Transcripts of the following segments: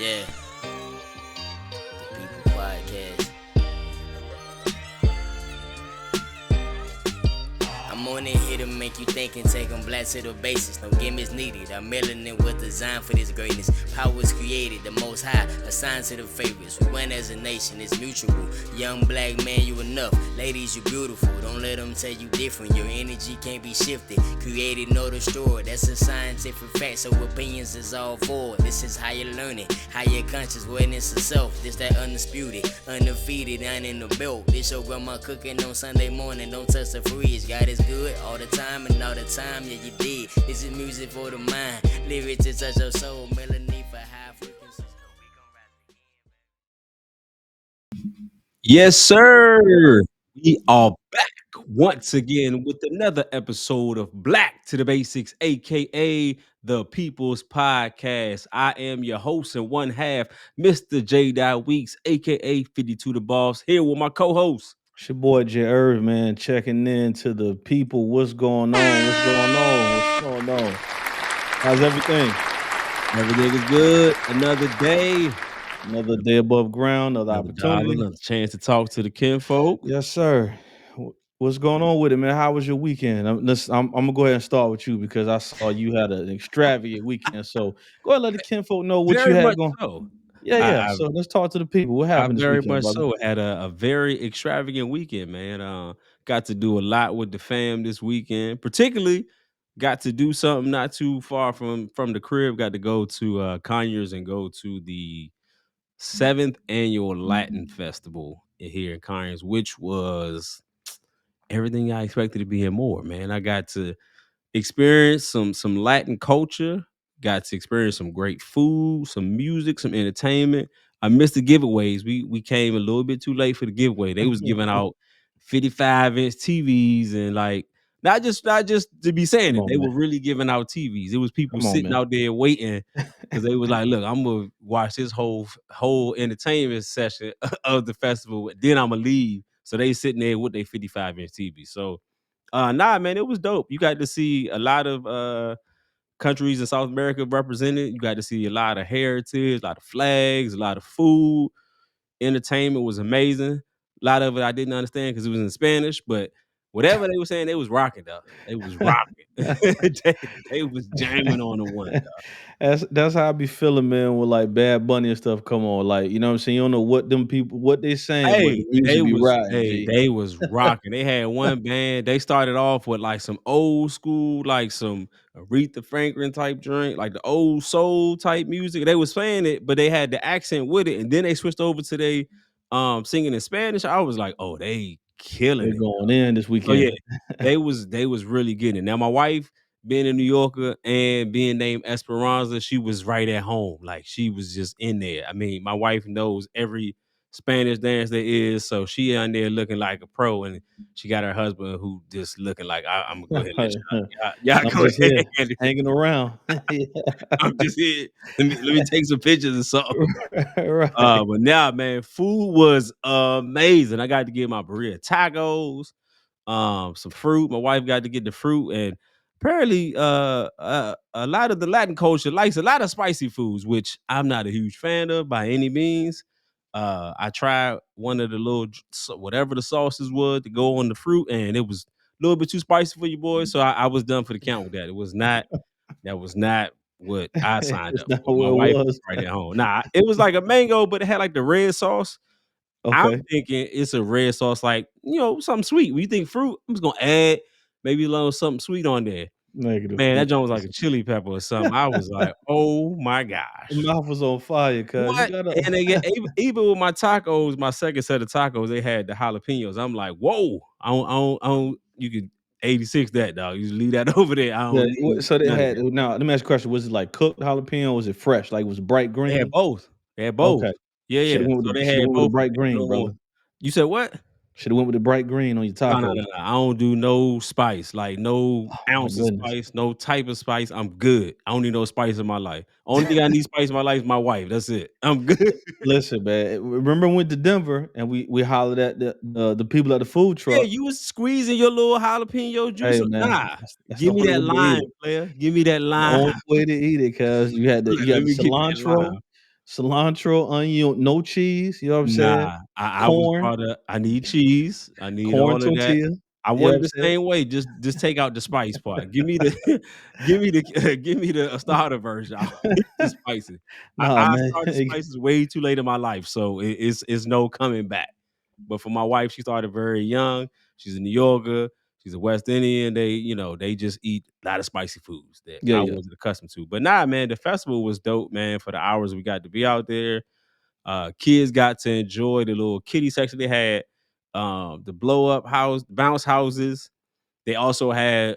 Yeah, the People Podcast. I'm on it here to make you think and take them black to the basis. No gimmicks needed. Our melanin was designed for this greatness. Power is created, the most high, assigned to the favorites. We win as a nation, it's mutual. Young black man, you enough. Ladies, you beautiful. Don't let them tell you different. Your energy can't be shifted. Created, nor destroyed. That's a scientific fact, so opinions is all forward. This is higher learning, higher conscious awareness of self. This that undisputed, undefeated, and in the belt. This your grandma cooking on Sunday morning. Don't touch the fridge. God is good all the time and all the time, yeah, you did. This is music for the mind, lyrics to touch your soul, melody for high frequencies. Yes, sir. We are back once again with another episode of Black to the Basics, aka the People's Podcast. I am your host and one half, Mr. J. Weeks, aka 52 the Boss, here with my co-host. It's your boy J. Irv, man, checking in to the people. What's going on? What's going on? What's going on? How's everything? Everything is good. Another day, Another day above ground, another another dollar, opportunity. another chance to talk to the kinfolk. Yes, sir. What's going on with it, man? How was your weekend? I'm gonna go ahead and start with you because I saw you had an extravagant weekend. So go ahead and let the kinfolk know what you Very had much going. so. Yeah, I, yeah. I So let's talk to the people. What I happened this very weekend, much brother? so had a very extravagant weekend, man. Got to do a lot with the fam this weekend. Particularly, got to do something not too far from the crib. Got to go to Conyers and go to the seventh annual Latin Festival here in Conyers, which was everything I expected to be and more. Man, I got to experience some Latin culture, got to experience some great food, some music, some entertainment. I missed the giveaways. We came a little bit too late for the giveaway. They was giving out 55-inch TVs and like not just to be saying Come it. on, They man. were really giving out TVs. It was people Come on, sitting man. out there waiting because they was like, "Look, I'm gonna watch this whole entertainment session of the festival. Then I'm gonna leave." So they sitting there with their 55-inch TV. So nah, man, it was dope. You got to see a lot of countries in South America represented. You got to see a lot of heritage, a lot of flags, a lot of food. Entertainment was amazing. A lot of it I didn't understand because it was in Spanish, but whatever they were saying, they was rocking though. They was rocking. they, they was jamming on the one. That's how I be feeling, man, with like Bad Bunny and stuff come on. Like, you know what I'm saying? You don't know what them people what they saying, but the music be riding, G. They was rocking. They had one band. They started off with like some old school, like some Aretha Franklin type drink, like the old soul type music. They was playing it, but they had the accent with it, and then they switched over to they singing in Spanish. I was like, oh, they killing They're it. going in this So yeah, weekend. they was really getting it. Now my wife, being a New Yorker and being named Esperanza, she was right at home. Like she was just in there. I mean, my wife knows every Spanish dance there is, so she on there looking like a pro, and she got her husband who just looking like I'm gonna go ahead and let y'all I'm go just here ahead. hanging around. Yeah. I'm just here. Let me take some pictures or something. Right. But now, man, food was amazing. I got to get my burrito tacos, some fruit. My wife got to get the fruit, and apparently a lot of the Latin culture likes a lot of spicy foods, which I'm not a huge fan of by any means. I tried one of the whatever the sauces was to go on the fruit, and it was a little bit too spicy for you boys. So I was done for the count with that. That was not what I signed It's up not for. what My it wife was was. right at home. Nah, it was like a mango, but it had like the red sauce. I'm Okay. thinking it's a red sauce, like, something sweet. When you think fruit, I'm just gonna add maybe a little something sweet on there. Negative. Man, that joint was like a Negative. chili pepper or something. I was like, "Oh my The gosh." mouth was on fire, cuz you What? gotta And they get even with my tacos, my second set of tacos, they had the jalapenos. I'm like, "Whoa." I don't you could 86 that, dog. You just leave that over there. I Yeah, don't need so they none of had that. now let me ask you a question. Was it like cooked jalapeno or was it fresh? Like, was it bright They had green? both. They had both. Okay. Yeah, yeah. So they Shoulda had went with the both of bright them. green, brother. You said what? Shoulda went with the bright green on your No, no, no, tacos. no. I don't do no spice, like no Oh my ounce of goodness. spice, no type of spice. I'm good. I don't need no spice in my life. Only thing I need spice in my life is my wife. That's it. I'm good. Listen, man, remember we went to Denver and we hollered at the people at the food Yeah, truck. you was squeezing your little jalapeno juice. Hey, man, Nah, that's the give me only that way to eat lime, it. player. Give me that The only lime. way to eat it, cause you had Let the me give me that cilantro, lime. cilantro, onion, no cheese. You know what I'm saying? Nah, I was Corn, brought up, I need cheese, I need corn all of that. tortilla. I You know what wanted I'm the saying? same way, just take out the spice part. Give me the give me the give me the starter version. I don't need the spices. Nah, I man. started spices way too late in my life, so it's no coming back. But for my wife, she started very young. She's a New Yorker. She's a West Indian. They, they just eat a lot of spicy foods that Yeah, I yeah. wasn't accustomed to. But nah, man, the festival was dope, man. For the hours we got to be out there, kids got to enjoy the little kiddie section they had, the blow up house, bounce houses. They also had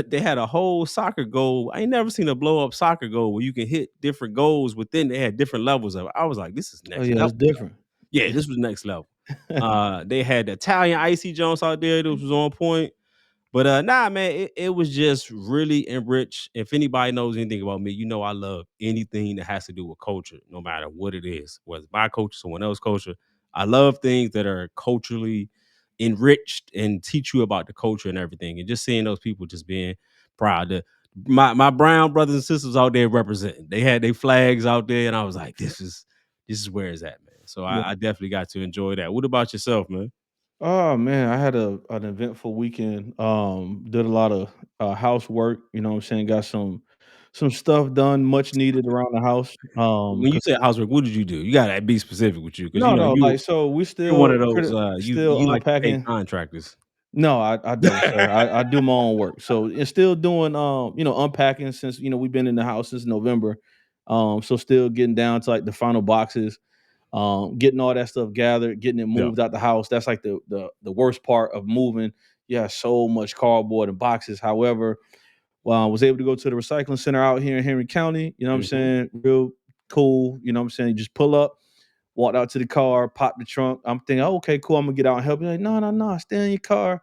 they had a whole soccer goal. I ain't never seen a blow up soccer goal where you can hit different goals within. They had different levels of it. I was like, this is Oh, next yeah, level. it's different. Yeah, this was next level. They had the Italian icy Jones out there that was on point. But nah, man, it was just really enriched. If anybody knows anything about me, I love anything that has to do with culture, no matter what it is, whether it's my culture, someone else's culture. I love things that are culturally enriched and teach you about the culture and everything. And just seeing those people just being proud. My brown brothers and sisters out there representing. They had their flags out there, and I was like, this is where it's at, man. So Yeah. I definitely got to enjoy that. What about yourself, man? Oh man, I had an eventful weekend. Did a lot of housework. You know what I'm saying? Got some stuff done, much needed around the house. When you say housework, what did you do? You gotta be specific with you, because No, no, like, so we you're one still of those, pretty you still like to pay unpacking. contractors. No, I don't, sir. I do my own work. So it's still doing unpacking since we've been in the house since November. So still getting down to like the final boxes, getting all that stuff gathered, getting it Yeah. moved out the house. That's like the worst part of moving. Yeah, so much cardboard and boxes. However, I was able to go to the recycling center out here in Henry County. You know what I'm Mhm. saying? Real cool. You know what I'm saying? You just pull up, walked out to the car, popped the trunk. I'm thinking, oh, okay, cool. I'm gonna get out and help you. Like, no, no, no, stay in your car.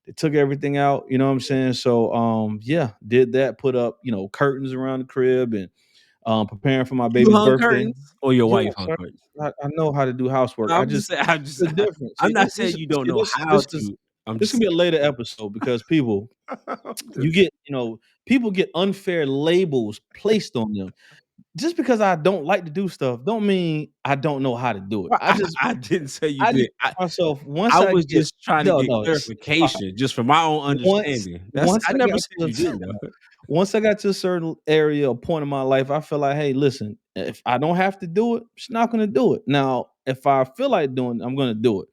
They took everything out, you know what I'm saying? So yeah, did that, put up, curtains around the crib and preparing for my You baby's hung birthday. curtains or your Yeah, wife hung sir. curtains? I know how to do housework. No, I'm just saying The difference. I'm See, not saying you don't know how this is to. I'm this just can be a saying. later episode because people I'm you just get, people get unfair labels placed on them. Just because I don't like to do stuff don't mean I don't know how to do it. Well, I didn't say you I just did. tell myself I once I was get just trying to no, get no, stop. clarification just from my own Once understanding. once I I never got said to you didn't though. once I got to a certain area or point in my life, I feel like, hey, listen, if I don't have to do it, I'm just not gonna do it. Now, if I feel like doing it, I'm gonna do it.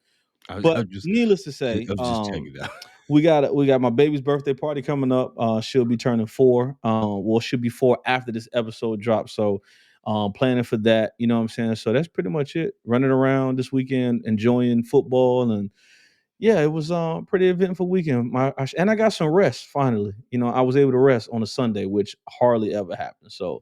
I But was just needless to say, just checking it out. we got my baby's birthday party coming up. She'll be turning 4. Well, she'll be 4 after this episode drops. So planning for that, you know what I'm saying? So that's pretty much it. Running around this weekend, enjoying football, and yeah, it was pretty eventful weekend. And I got some rest finally. I was able to rest on a Sunday, which hardly ever happens. So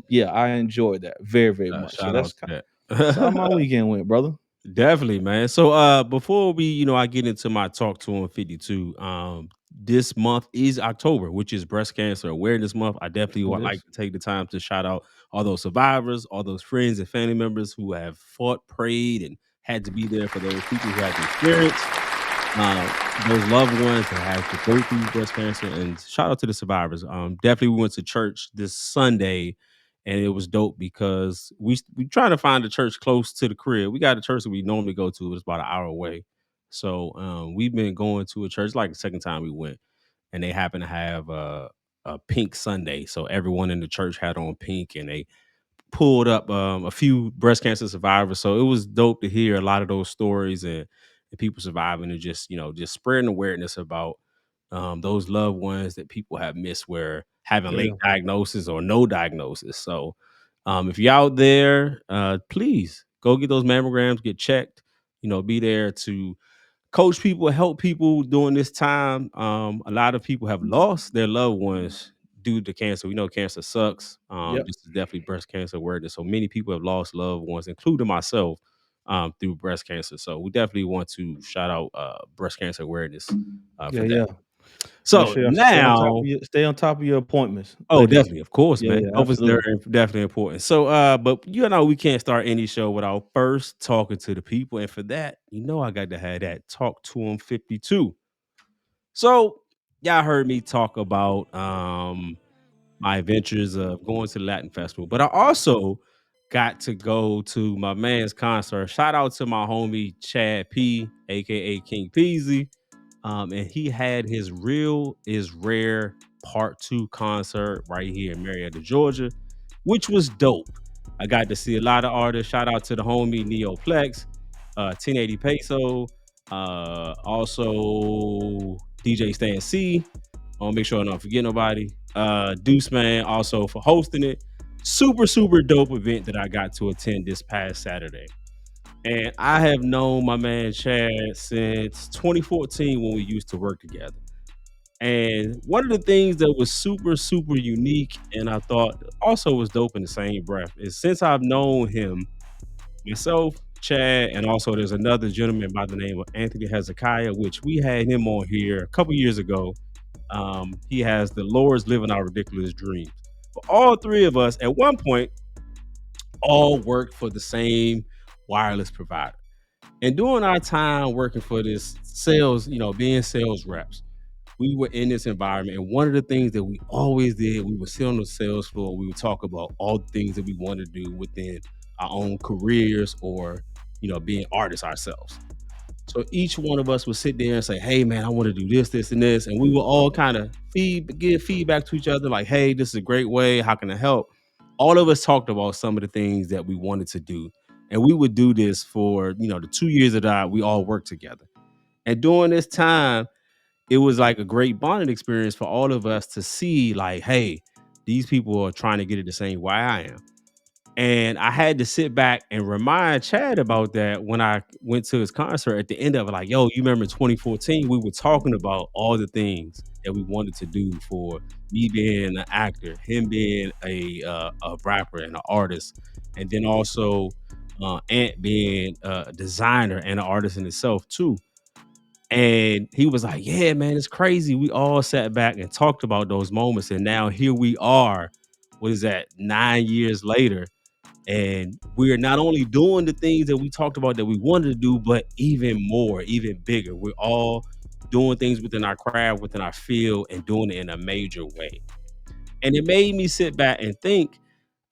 yeah, I enjoyed that very, very much. So Shout out to that's how that. my weekend went, brother. Definitely, man. So before I get into my talk to on 52, this month is October, which is breast cancer awareness month. I definitely It would like is. to take the time to shout out all those survivors, all those friends and family members who have fought, prayed, and had to be there for those people who had the experience, those loved ones that have to go through breast cancer. And shout out to the survivors. Definitely we went to church this Sunday, and it was dope because we trying to find a church close to the crib. We got a church that we normally go to, it's about an hour away. So we've been going to a church like the second time we went, and they happen to have a pink Sunday. So everyone in the church had on pink, and they pulled up a few breast cancer survivors. So it was dope to hear a lot of those stories, and people surviving, and just just spreading awareness about those loved ones that people have missed, where having Yeah, late yeah. diagnosis or no diagnosis. So if you're out there, please go get those mammograms, get checked. Be there to coach people, help people during this time. A lot of people have lost their loved ones due to cancer. We know cancer sucks. Yep. This is definitely breast cancer awareness. So many people have lost loved ones, including myself, through breast cancer. So we definitely want to shout out breast cancer awareness Yeah, for that. yeah. Make So sure y'all now, stay on top of your appointments, oh, ladies. definitely, of course, Yeah, man. yeah, Health is absolutely. definitely important. So, but we can't start any show without first talking to the people, and for that, I got to have that talk to them 52. So, y'all heard me talk about my adventures of going to the Latin Festival, but I also got to go to my man's concert. Shout out to my homie Chad P, aka King Peasy. And he had his Real is Rare Part 2 concert right here in Marietta, Georgia, which was dope. I got to see a lot of artists. Shout out to the homie Neoplex, 1080 Peso, also DJ Stan C. I want to make sure I don't forget nobody. Deuce Man also for hosting it. Super, super dope event that I got to attend this past Saturday. And I have known my man Chad since 2014 when we used to work together. And one of the things that was super, super unique and I thought also was dope in the same breath is since I've known him, myself, Chad, and also there's another gentleman by the name of Anthony Hezekiah, which we had him on here a couple years ago. He has the Lord's Living Our Ridiculous Dreams. But all three of us at one point all worked for the same wireless provider. And during our time working for this sales, being sales reps, we were in this environment. And one of the things that we always did, we would sit on the sales floor, we would talk about all the things that we want to do within our own careers or, being artists ourselves. So each one of us would sit there and say, "Hey, man, I want to do this, this, and this," and we will all kind of give feedback to each other, like, "Hey, this is a great way. How can I help?" All of us talked about some of the things that we wanted to do, and we would do this for the 2 years that we all worked together. And during this time, it was like a great bonding experience for all of us to see, like, "Hey, these people are trying to get it the same way I am." And I had to sit back and remind Chad about that when I went to his concert at the end of it. Like, "Yo, you remember in 2014, we were talking about all the things that we wanted to do for me being an actor, him being a rapper and an artist, and then also Ant being a designer and an artist in itself too." And he was like, "Yeah, man, it's crazy. We all sat back and talked about those moments. And now here we are. What is that, 9 years later? And we're not only doing the things that we talked about that we wanted to do, but even more, even bigger. We're all doing things within our craft, within our field, and doing it in a major way." And it made me sit back and think,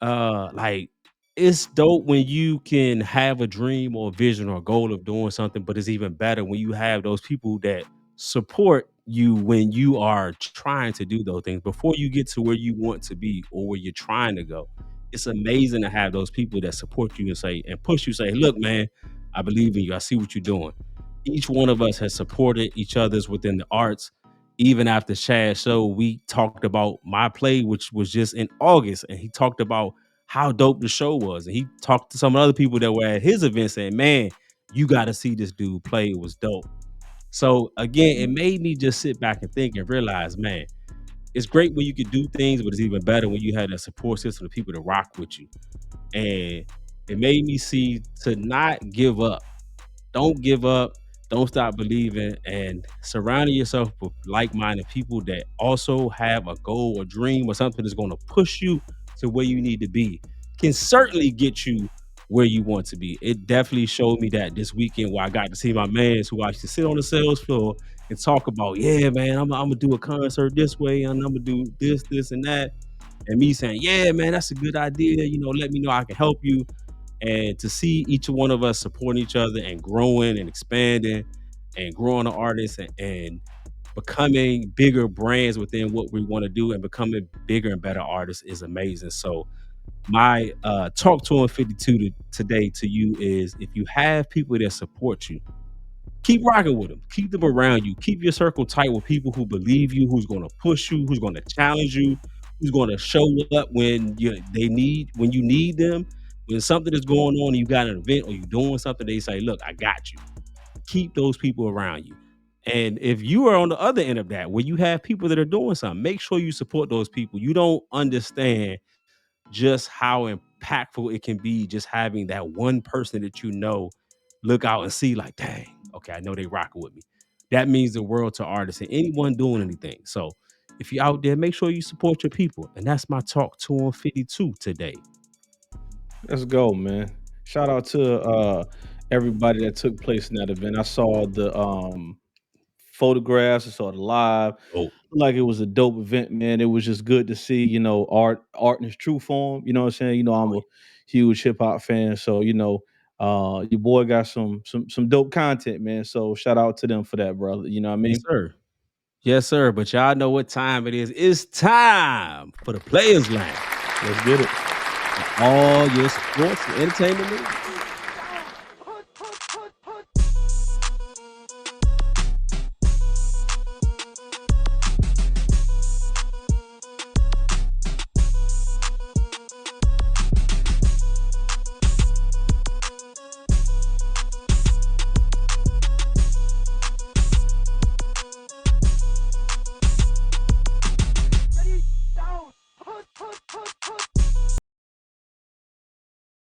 like, it's dope when you can have a dream or a vision or a goal of doing something, but it's even better when you have those people that support you when you are trying to do those things before you get to where you want to be or where you're trying to go. It's amazing to have those people that support you and say and push you, say, "Look, man, I believe in you. I see what you're doing." Each one of us has supported each other's within the arts. Even after Chad's show, we talked about my play, which was just in August, and he talked about how dope the show was. And he talked to some other people that were at his event saying, "Man, you got to see this dude play. It was dope." So again, it made me just sit back and think and realize, man, it's great when you can do things, but it's even better when you have that support system of people to rock with you. And it made me see to not give up. Don't give up. Don't stop believing, and surrounding yourself with like-minded people that also have a goal or dream or something that's going to push you to where you need to be can certainly get you where you want to be. It definitely showed me that this weekend where I got to see my mans who actually sit on the sales floor and talk about, "Yeah, man, I'm gonna do a concert this way and I'm gonna do this, this, and that." And me saying, "Yeah, man, that's a good idea. Let me know I can help you." And to see each one of us supporting each other and growing and expanding and growing the artists and becoming bigger brands within what we want to do and becoming bigger and better artists is amazing. So my talk to him 52 today to you is, if you have people that support you, keep rocking with them. Keep them around you. Keep your circle tight with people who believe you, who's going to push you, who's going to challenge you, who's going to show up when you need them. When something is going on and you got an event or you're doing something, they say, "Look, I got you." Keep those people around you. And if you are on the other end of that, where you have people that are doing something, make sure you support those people. You don't understand just how impactful it can be just having that one person that look out and see, like, "Dang, okay, I know they rocking with me." That means the world to artists and anyone doing anything. So if you're out there, make sure you support your people. And that's my talk to on 52 today. Let's go, man. Shout out to everybody that took place in that event. I saw the photographs, I saw the live. Oh, Like it was a dope event, man. It was just good to see, art in its true form. You know what I'm saying? I'm oh a huge hip hop fan. So your boy got some dope content, man. So shout out to them for that, brother. You know what I Yes, mean? sir. Yes, sir. But y'all know what time it is. It's time for the Players Lounge. Let's get it. All your sports and entertainment news.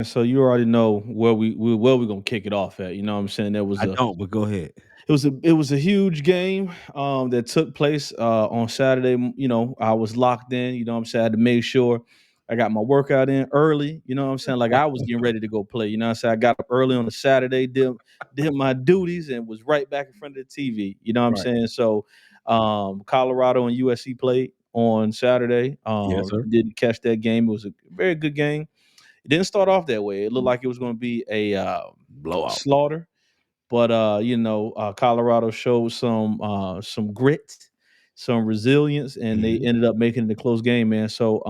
And so you already know where we gonna kick it off at. You know what I'm saying? There was I a don't, but go ahead. it was a huge game that took place on Saturday. I was locked in. You know what I'm saying? I had to make sure I got my workout in early. You know what I'm saying? Like I was getting ready to go play. You know what I'm saying? I got up early on a Saturday, did my duties, and was right back in front of the TV. You know what I'm Right. saying? So Colorado and USC played on Saturday. Yes, sir. Didn't catch that game. It was a very good game. It didn't start off that way. It looked like it was going to be a Blowout. slaughter, but Colorado showed some grit, some resilience, and they Mhm. ended up making it a close game, man. So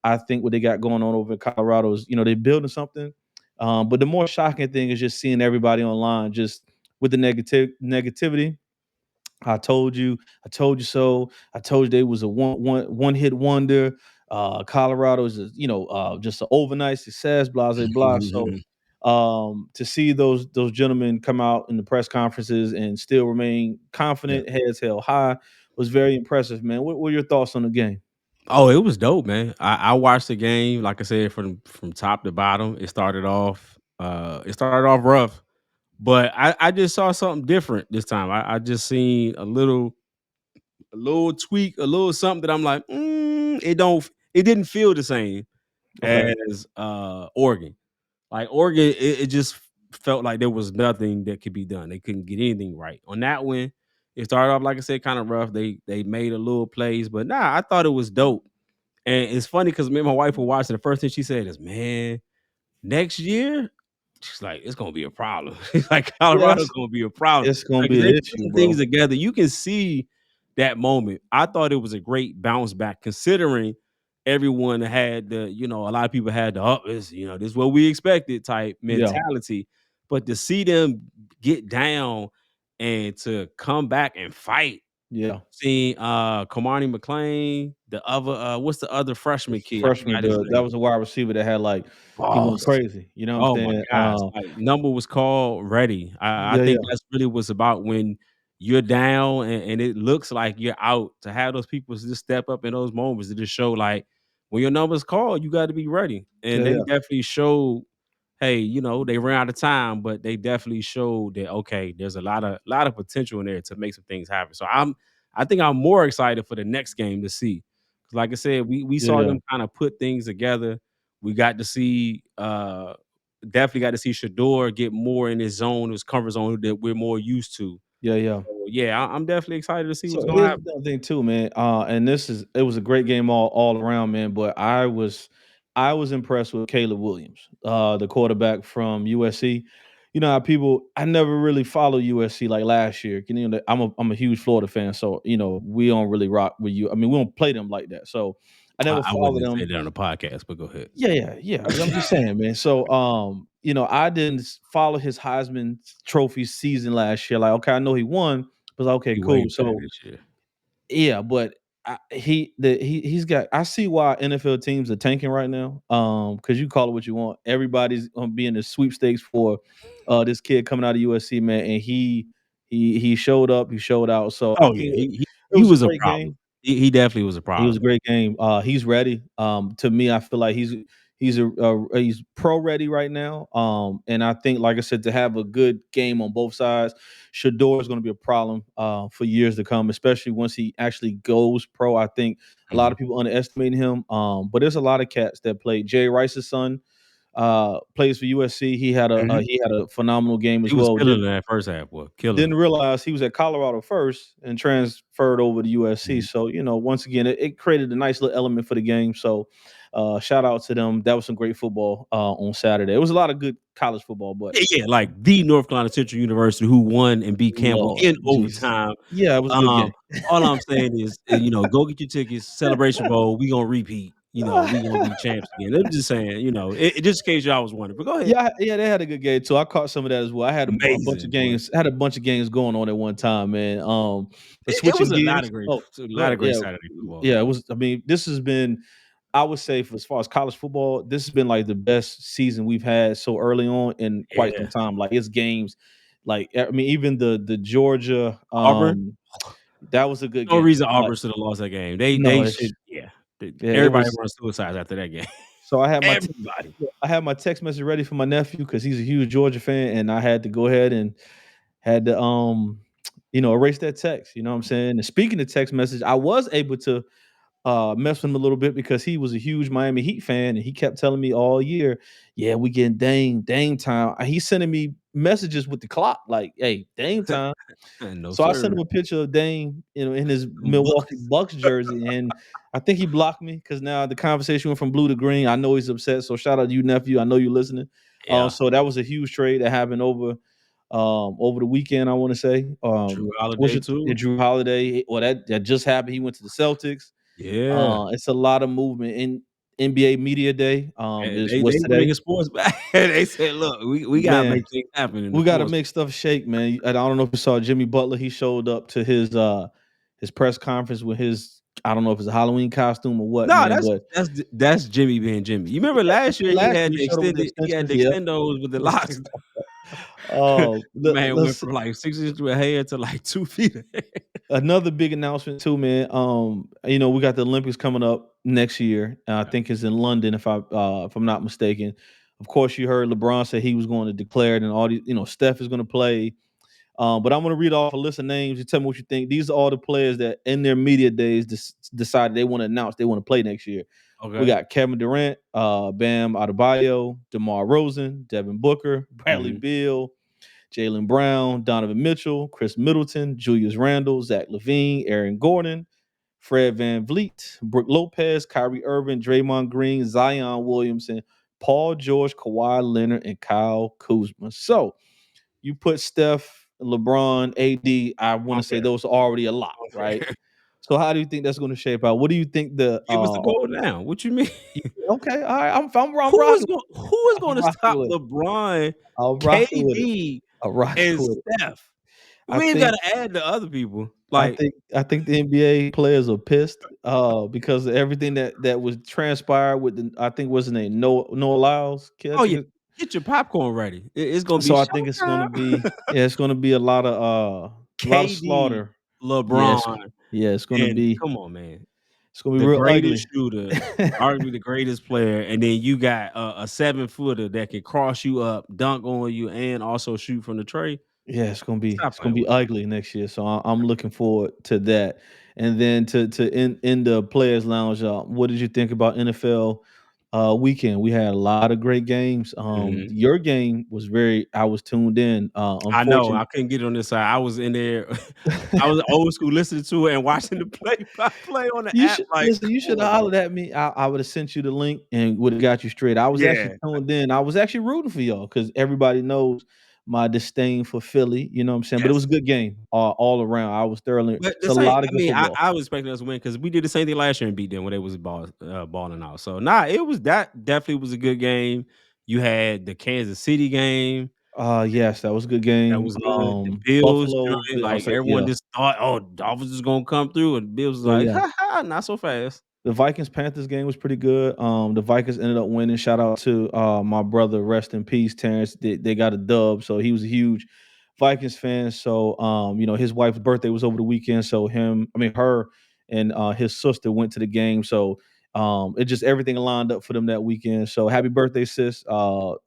I think what they got going on over in Colorado is, they're building something. But the more shocking thing is just seeing everybody online just with the negativity. I told you so. I told you they was a one hit wonder. Colorado is just an overnight success, blah blah blah. So to see those gentlemen come out in the press conferences and still remain Yeah. confident, heads held high, was very impressive, man. What were your thoughts on the game? Oh, it was dope, man. I watched the game, like I said, from top to bottom. It started off rough, but I just saw something different this time. I just seen a little tweak, a little something that I'm like, it didn't feel the same Okay. as Oregon. Like Oregon, it just felt like there was nothing that could be done. They couldn't get anything right. On that one, it started off, like I said, kind of rough. They made a little plays, but nah, I thought it was dope. And it's funny because me and my wife were watching. The first thing she said is, "Man, next year," she's like, "It's gonna be a problem." She's like, Yeah, "Colorado's gonna be a problem." it's gonna Like, 'cause be they an put issue, some things bro. together. You can see that moment. I thought it was a great bounce back, considering everyone had a lot of people had the up. This is what we expected type Yeah, mentality. But to see them get down and to come back and fight. yeah. Seeing Kamani McLean, the other what's the other The freshman kid? I freshman, forgot his that name. was a wide receiver that had he went Boss. crazy. You know what I'm Oh my saying? gosh. Like number was called ready. I Yeah, think yeah, that's really what's about when you're down and it looks like you're out, to have those people just step up in those moments to just show like when your number's called, you got to be ready. And yeah, they yeah, definitely showed, hey, they ran out of time, but they definitely showed that okay, there's a lot of potential in there to make some things happen. So I think I'm more excited for the next game to see. 'Cause like I said, we yeah, saw yeah, them kind of put things together. We got to see definitely got to see Shador get more in his zone, his comfort zone that we're more used to. yeah, yeah. So yeah, I'm definitely excited to see what's So gonna here's happen. the other thing too, man. And it was a great game all around, man. But I was impressed with Caleb Williams, the quarterback from USC. You know how I never really follow USC like last year. I'm a huge Florida fan, so we don't really rock with you. I mean, we don't play them like that. So I never I follow wouldn't say them. that on the podcast, but go ahead. Yeah, yeah, yeah. I'm just saying, man. So, I didn't follow his Heisman Trophy season last year. Like, okay, I know he won, but okay, He way cool. better So, this year. yeah, but he's got. I see why NFL teams are tanking right now. Because you call it what you want. Everybody's gonna be in the sweepstakes for this kid coming out of USC, man, and he showed up, he showed out. So I Oh think yeah, it he was a was a great problem. game. He definitely was a He was problem. a great game. He's ready. To me, I feel like he's pro ready right now. And I think, like I said, to have a good game on both sides, Shador is going to be a problem for years to come, especially once he actually goes pro. I think a lot Mhm, of people underestimate him. But there's a lot of cats that play. Jay Rice's son plays for USC. mhm. He had a phenomenal game He as was well. killing it in that first half, boy, killing Didn't it. realize he was at Colorado first and transferred over to USC. Mhm. So, once again, it created a nice little element for the game. So Shout out to them. That was some great football on Saturday. It was a lot of good college football, but Yeah, yeah, like the North Carolina Central University who won and beat Campbell Lord in Jesus, overtime. yeah, it was a good Um, game. all I'm saying is, go get your tickets, Celebration Bowl. We gonna repeat. We gonna be champs again. I'm just saying, just in case y'all was wondering. But go ahead. Yeah, yeah, they had a good game too. I caught some of that as well. I had a bunch of Amazing, boy. games. Had a bunch of games going on at one time, man. But It switching was a lot gears. of great, Oh, a go lot ahead. of great Yeah, Saturday football. yeah. It was. I mean, this has been. I would say, for as far as college football, this has been like the best season we've had so early on in quite some Yeah, time. Like it's games. Like I mean, even the Georgia. Auburn. That was a good No game. reason Like Auburn should have lost that game. They no, should. Yeah, yeah, it everybody was. runs suicides after that game. So Everybody. I had my text message ready for my nephew because he's a huge Georgia fan, and I had to go ahead and had to erase that text. You know what I'm saying? And speaking of text message, I was able to mess with him a little bit because he was a huge Miami Heat fan, and he kept telling me all year, "Yeah, we getting Dame time." He's sending me messages with the clock, like, "Hey, Dame time." No So I sent sir. him a picture of Dame, in his Them Milwaukee Bucks. Bucks jersey, and I think he blocked me because now the conversation went from blue to green. I know he's upset. So shout out to you, nephew. I know you're listening. Yeah, So that was a huge trade that happened over the weekend. I want to say, Drew was Holiday your too. Drew Holiday? Well, that just happened. He went to the Celtics. Yeah. It's a lot of movement in NBA media day. And Is they what's were today, making sports back. They said, "Look, we gotta man. make things happen in the We got to sports." make stuff shake, man. I don't know if you saw Jimmy Butler. He showed up to his press conference with his, I don't know if it's a Halloween costume or what, No, man. But that's Jimmy being Jimmy. You remember yeah, last year last year he showed up with the he had extensions. the Yeah. extendos with the locks. Oh, Man went let's from like 6 inches of hair to like 2 feet of hair. another big announcement too, man. We got the Olympics coming up next year. I think it's in London, if I'm not mistaken. Of course, you heard LeBron say he was going to declare it, and all these, Steph is going to play. But I'm going to read off a list of names. You tell me what you think. These are all the players that in their media days decided they want to announce they want to play next year. We Okay. got Kevin Durant, Bam Adebayo, DeMar Rosen, Devin Booker, Bradley Mhm. Beal, Jalen Brown, Donovan Mitchell, Chris Middleton, Julius Randle, Zach LaVine, Aaron Gordon, Fred Van Vliet, Brooke Lopez, Kyrie Irving, Draymond Green, Zion Williamson, Paul George, Kawhi Leonard, and Kyle Kuzma. So you put Steph, LeBron, AD, I want to say Unfair. those are already a lot, right? Unfair. So how do you think that's going to shape out? What do you think the Give us the goal now. What you mean? okay, all right, I'm Who is rocking. going who is I'm gonna rocking stop with it. LeBron, I'm rocking with it. KD, I'm rocking and with it. Steph? I We ain't think gotta add the other people. I Like, think I think the NBA players are pissed because of everything that was transpired with the I think what's his name Noah Lyles kid. I oh yeah, think get your popcorn ready. It's gonna be so. I think it's going to showtime. be it's going to be a lot of KD, slaughter. Yes, LeBron, yeah, and come on, man. it's going to be The real greatest ugly. shooter, arguably the greatest player, and then you got a 7-footer that can cross you up, dunk on you, and also shoot from the tray. Yeah, Stop it's gonna playing be with me. ugly next year. So I'm looking forward to that. And then to in the players lounge, what did you think about NFL weekend? We had a lot of great games. Mhm. Your game was very. I was tuned in. I know, Unfortunately, I couldn't get on this side. I was in there. I was old school listening to it and watching the play-by-play on the you app should like, listen. You "Come should have on, bro." hollered at me. I would have sent you the link and would have got you straight. I was actually Yeah, tuned in. I was actually rooting for y'all because everybody knows my disdain for Philly. You know what I'm saying? But it was yes. a good game all around. I was thoroughly. But It's the a same lot of I good mean, football. I was expecting us to win because we did the same thing last year and beat them when they was balling out. So, nah, it was that definitely was a good game. You had the Kansas City game. Yes, that was a good That game. was good. The Bills Buffalo, joint, I'll like, say, everyone yeah, just thought, "Oh, Dolphins is gonna come through," and Bills was but like, yeah, "Ha ha, not so fast." the Vikings Panthers game was pretty good. The Vikings ended up winning. Shout out to my brother, rest in peace, Terrence. They got a dub, so he was a huge Vikings fan. So his wife's birthday was over the weekend. So her, and his sister went to the game. So it just everything lined up for them that weekend. So happy birthday, sis!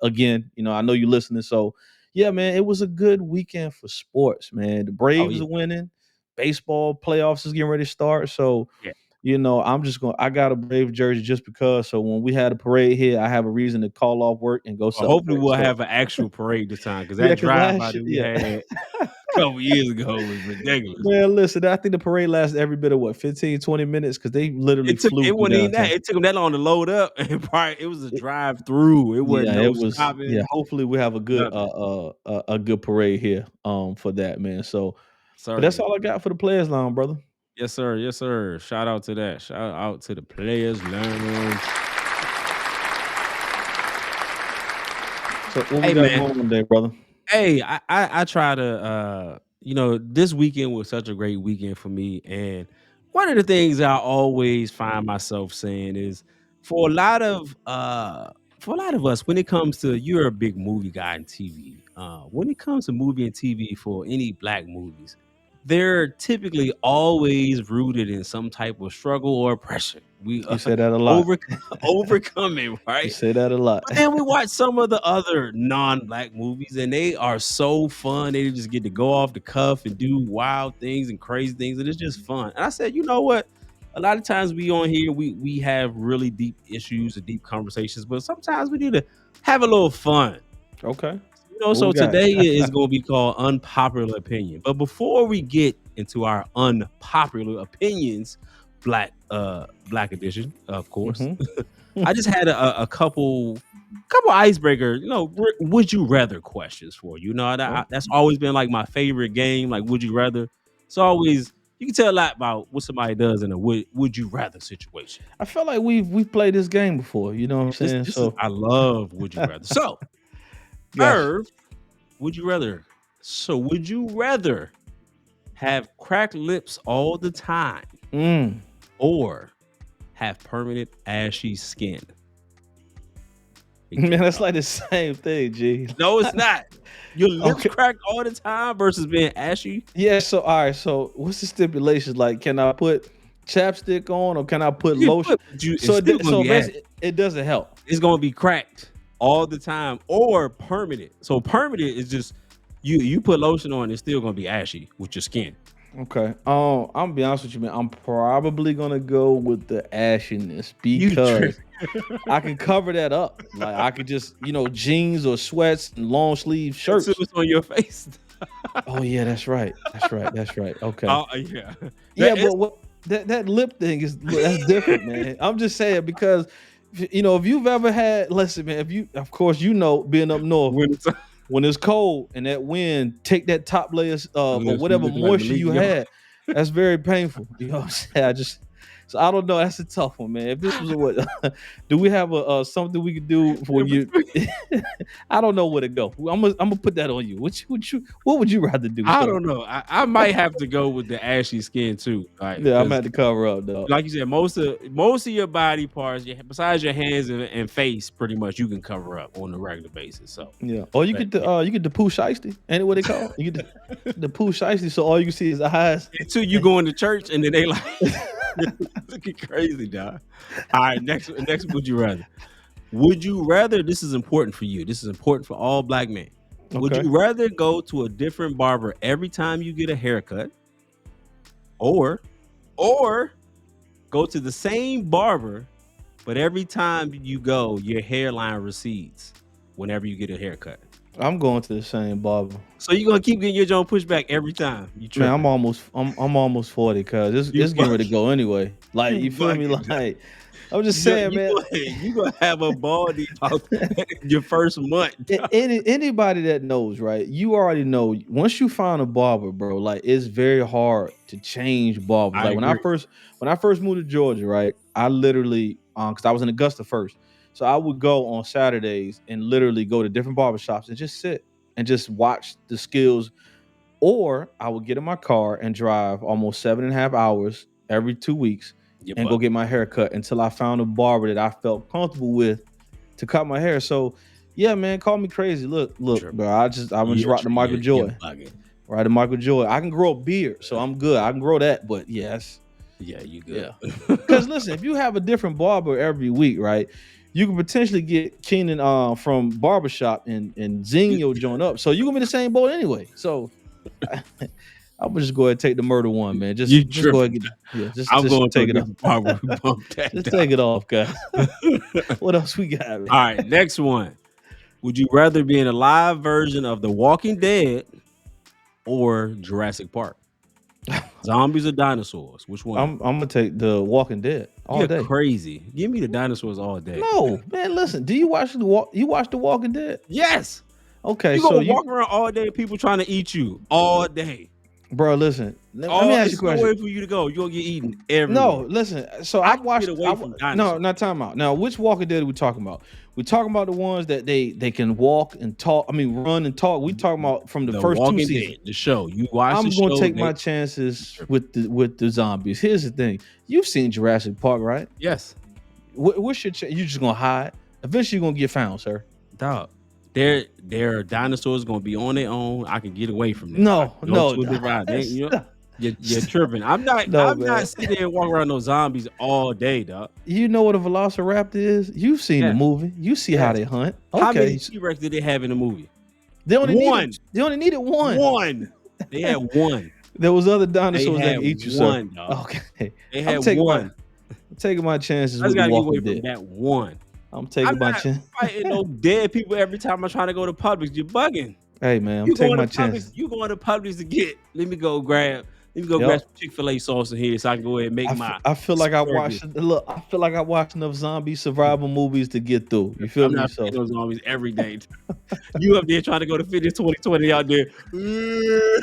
Again, I know you listening. So yeah, man, it was a good weekend for sports, man. The Oh, Braves yeah. are winning. Baseball playoffs is getting ready to start. So Yeah. I got a Brave jersey just because. So when we had a parade here, I have a reason to call off work and go Well, hopefully, celebrate. we'll So have an actual parade this time because yeah, that because drive-by last year, that we yeah, had couple years ago was ridiculous. Man, listen, I think the parade lasted every bit of what, 15, 20 minutes? Because they literally flew It through wasn't even that. downtown. It took them that long to load up, and probably it was a drive through. It wasn't Yeah, no it was. Yeah, stopping, hopefully we have a good nothing. a good parade here for that, man. So, but that's Certainly. all I got for the players lounge, brother. Yes, sir. Yes, sir. Shout out to that. Shout out to the players lounge. So what we Hey got man. going on today, brother? Hey, I try to this weekend was such a great weekend for me. And one of the things I always find myself saying is for a lot of us, when it comes to you're a big movie guy in TV, when it comes to movie and TV for any black movies, they're typically always rooted in some type of struggle or oppression. We You say that a lot. over overcoming, You right? say that a lot. But then we watch some of the other non-black movies, and they are so fun. They just get to go off the cuff and do wild things and crazy things, and it's just fun. And I said, you know what? A lot of times we on here, we have really deep issues and deep conversations, but sometimes we need to have a little fun. Okay. So What we got? today is going to be called Unpopular Opinion. But before we get into our unpopular opinions, black edition, of course, Mhm. I just had a couple icebreaker, would you rather questions for you. Oh, That's always been like my favorite game. Like, would you rather? It's always you can tell a lot about what somebody does in a would you rather situation. I felt like we've played this game before. You know what I'm This saying? this is So, I love would you rather. So, gosh. Irv, would you rather? So, would you rather have cracked lips all the time Mm. or have permanent ashy skin? Man, that's like the same thing, G. No, it's not. Your lips Okay. cracked all the time versus being ashy. Yeah. So, all right. So, what's the stipulations? Like, can I put chapstick on, or can I put You can lotion? put, but it's So, still gonna so be ashy. basically, it doesn't help. It's gonna be cracked all the time or permanent. So permanent is just you put lotion on, it's still gonna be ashy with your skin. Okay. I'm gonna be honest with you, man. I'm probably gonna go with the ashiness You trip. because I can cover that up. Like I could just, jeans or sweats and long sleeve Until shirts. it's on your face. Oh yeah, that's right. That's right. That's right. Okay. Oh yeah. Yeah, That is but what that lip thing is that's different, man. I'm just saying because if you've ever had, listen, man, if you of course being up north winter. when it's cold and that wind take that top layers The or lips be whatever looking like moisture Malik you Young. had, that's very painful. You know what I'm saying? So I don't know. That's a tough one, man. If this was what, do we have a something we could do for you? I don't know where to go. I'm gonna put that on you. What would you rather do, I sir? don't know. I might have to go with the ashy skin too. Like, Yeah, I'm gonna because have to cover up, dog. like you said, most of your body parts, besides your hands and face, pretty much you can cover up on a regular basis. So, Yeah. Or but you get the poo shiesty. Ain't it what they call it? You get the poo shiesty, so all you can see is the eyes. until you go into church and then they like looking crazy, dog. All right, next, would you rather? Would you rather? This is important for you. This is important for all black men. Would Okay. you rather go to a different barber every time you get a haircut, or go to the same barber, but every time you go, your hairline recedes whenever you get a haircut? I'm going to the same barber. So you're gonna keep getting your joint pushed back every time. You Man, tripping? I'm almost 40, cuz You it's getting ready to go anyway. Like, you you feel me? bugging. Like, I'm just saying, man. You gonna have a baldy about your first month. Anybody that knows, right? You already know once you find a barber, bro, like it's very hard to change barbers. I Like agree. when I first moved to Georgia, right? I literally because I was in Augusta first. So I would go on Saturdays and literally go to different barbershops and just sit and just watch the skills. Or I would get in my car and drive almost 7.5 hours every 2 weeks Your and go butt. get my hair cut until I found a barber that I felt comfortable with to cut my hair. So yeah, man, call me crazy. Look, Tripping. bro. I just rock the Michael You're Joy. bugging. Right, the Michael Joy. I can grow a beard, so I'm good. I can grow that, but yes, Yeah, you good. because listen, if you have a different barber every week, right, you can potentially get Keenan from barbershop and zing your joint up. So you're gonna be the same boat anyway. So I would just go ahead and take the murder one, man. Just You go ahead and tripping. just I'm going to a take it off. different barber. Bump that Just down. take it off, guys. What else we got, man? All right, next one. Would you rather be in a live version of The Walking Dead or Jurassic Park? Zombies or dinosaurs? Which one? I'm gonna take the Walking Dead all You're day. crazy. Give me the dinosaurs all day. No, man, listen. Do you watch You watch the Walking Dead? Yes. Okay, You so gonna walk around all day, people trying to eat you all day. bro, listen. Let me ask you a It's no question. way for you to go. You're gonna get eaten everywhere. No, listen. So I I've can watched. get away from No, dinosaurs. not time out. Now, which Walking Dead are we talking about? We talking about the ones that they can walk and talk. I mean, run and talk. We talking about from the The first two Walking seasons. Dead, the show. You watch the I'm gonna show. take my chances with the zombies. Here's the thing: you've seen Jurassic Park, right? Yes, What's your you just gonna hide? Eventually, you're gonna get found, sir. dog. Their dinosaurs gonna be on their own. I can get away from them. No, Go no, to a different island. You know, you're tripping. no, I'm man. not sitting there and walking around those zombies all day, dog. You know what a velociraptor is? You've seen the Yes. movie. You see how Yes. they hunt. How many Okay, T-Rex did they have in the movie? they only One. needed. They only needed one. One. They had one. There was other They dinosaurs that had can eat you, one, sir. dog. Okay, They I'm had taking one. I'm taking my chances I just with the gotta get away Walking from Dead. that one. I'm taking I'm my not chance. fighting no dead people every time I'm trying to go to Publix. You're bugging. Hey man, I'm You taking going my to Publix? chances. You going to Publix to get? Let me go grab Yep. some Chick-fil-A sauce in here so I can go ahead and make my. I feel like I asparagus. watched. Look, I feel like I watched enough zombie survival movies to get through. You feel I'm me? not So fighting those zombies every day. You up there trying to go to Fitness 2020 out there.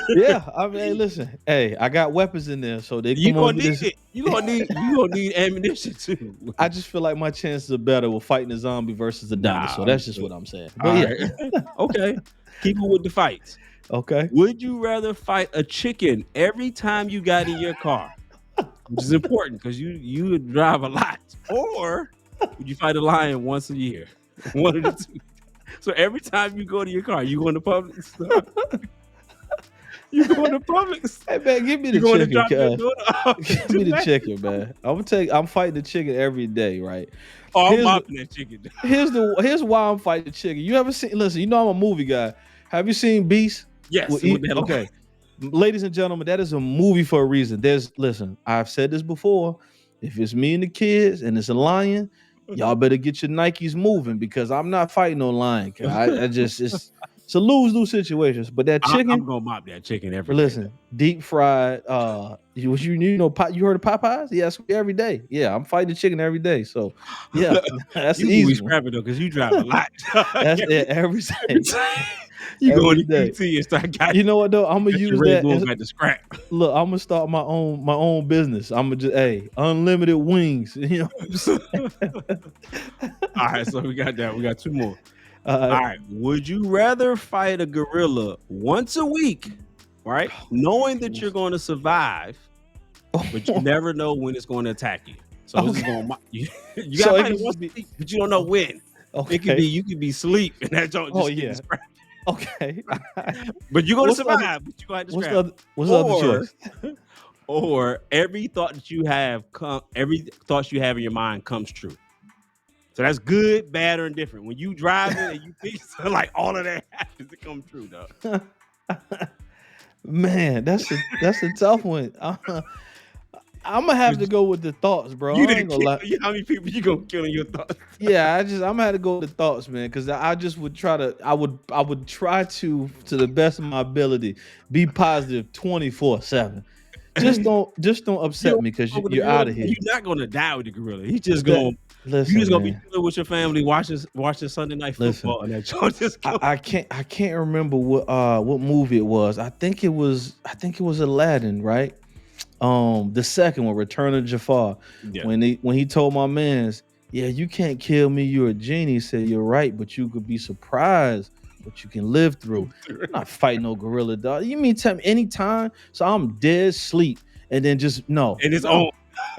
yeah, I mean, hey, listen. Hey, I got weapons in there, so they You come on gonna with need this. it. You gonna need ammunition too. I just feel like my chances are better with fighting a zombie versus a dinosaur. That's just what I'm saying. But All yeah, right. Okay. Keep it with the fights. okay. Would you rather fight a chicken every time you got in your car, which is important because you would drive a lot, or would you fight a lion once a year? One of the two. So every time you go to your car, you going to Publix? You going to Publix? Hey man, give me the You going to chicken. drop your cuz. daughter? Give me the chicken, man. I'm fighting the chicken every day, right? Oh, I'm Here's mopping that chicken. Here's why I'm fighting the chicken. You ever seen? Listen, you know I'm a movie guy. Have you seen Beast? Yes. With with that okay, ladies and gentlemen, that is a movie for a reason. Listen, I've said this before. If it's me and the kids and it's a lion, y'all better get your Nikes moving because I'm not fighting no lion. I just it's a lose-lose situation. But that I'm chicken, gonna mop that chicken every day. listen, deep fried. You know, you heard of Popeyes? Yes, every day. Yeah, I'm fighting the chicken every day. So yeah, that's You the be easy one. scrapping though, because you drive a lot. That's it every day. You Every going to day. UT and start got You know what though? I'm gonna use that. going back to scrap. Look, I'm gonna start my own business. I'm gonna just unlimited wings. You know. What I'm saying? All right, so we got that. We got two more. Uh, All right. Would you rather fight a gorilla once a week, right? Knowing that you're going to survive, but you never know when it's going to attack you. So this is going to you So got it to fight can it once be- a week, but you don't know when. Okay. It could be you could be asleep and that joint just getting scrapped. Okay. But you're going to What's the other- survive, but you're going to have to What's scrap. what's the other choice? Or every thought that you have every thought you have in your mind comes true. So that's good, bad, or indifferent. When you driving and you think so, like all of that happens to come true, though. Man, that's a tough one. I'm gonna have to go with the thoughts, bro. You I didn't ain't gonna lie. kill how many people you gonna kill in your thoughts? Yeah, I'm gonna have to go with the thoughts, man, because I just would try to. I would try to the best of my ability, be positive 24/7. Just don't upset me because you're out of here. You're not gonna die with the gorilla. He's just gonna. Listen, You just gonna be man. chilling with your family, watching Sunday Night Football, and that joint just I can't remember what movie it was. I think it was Aladdin, right? The second one, Return of Jafar. Yeah. When he told my mans, yeah, you can't kill me, you're a genie. He said, you're right, but you could be surprised what you can live through. I'm not fighting no gorilla, dog. You mean tell me anytime? So I'm dead sleep and then just no. And it's on.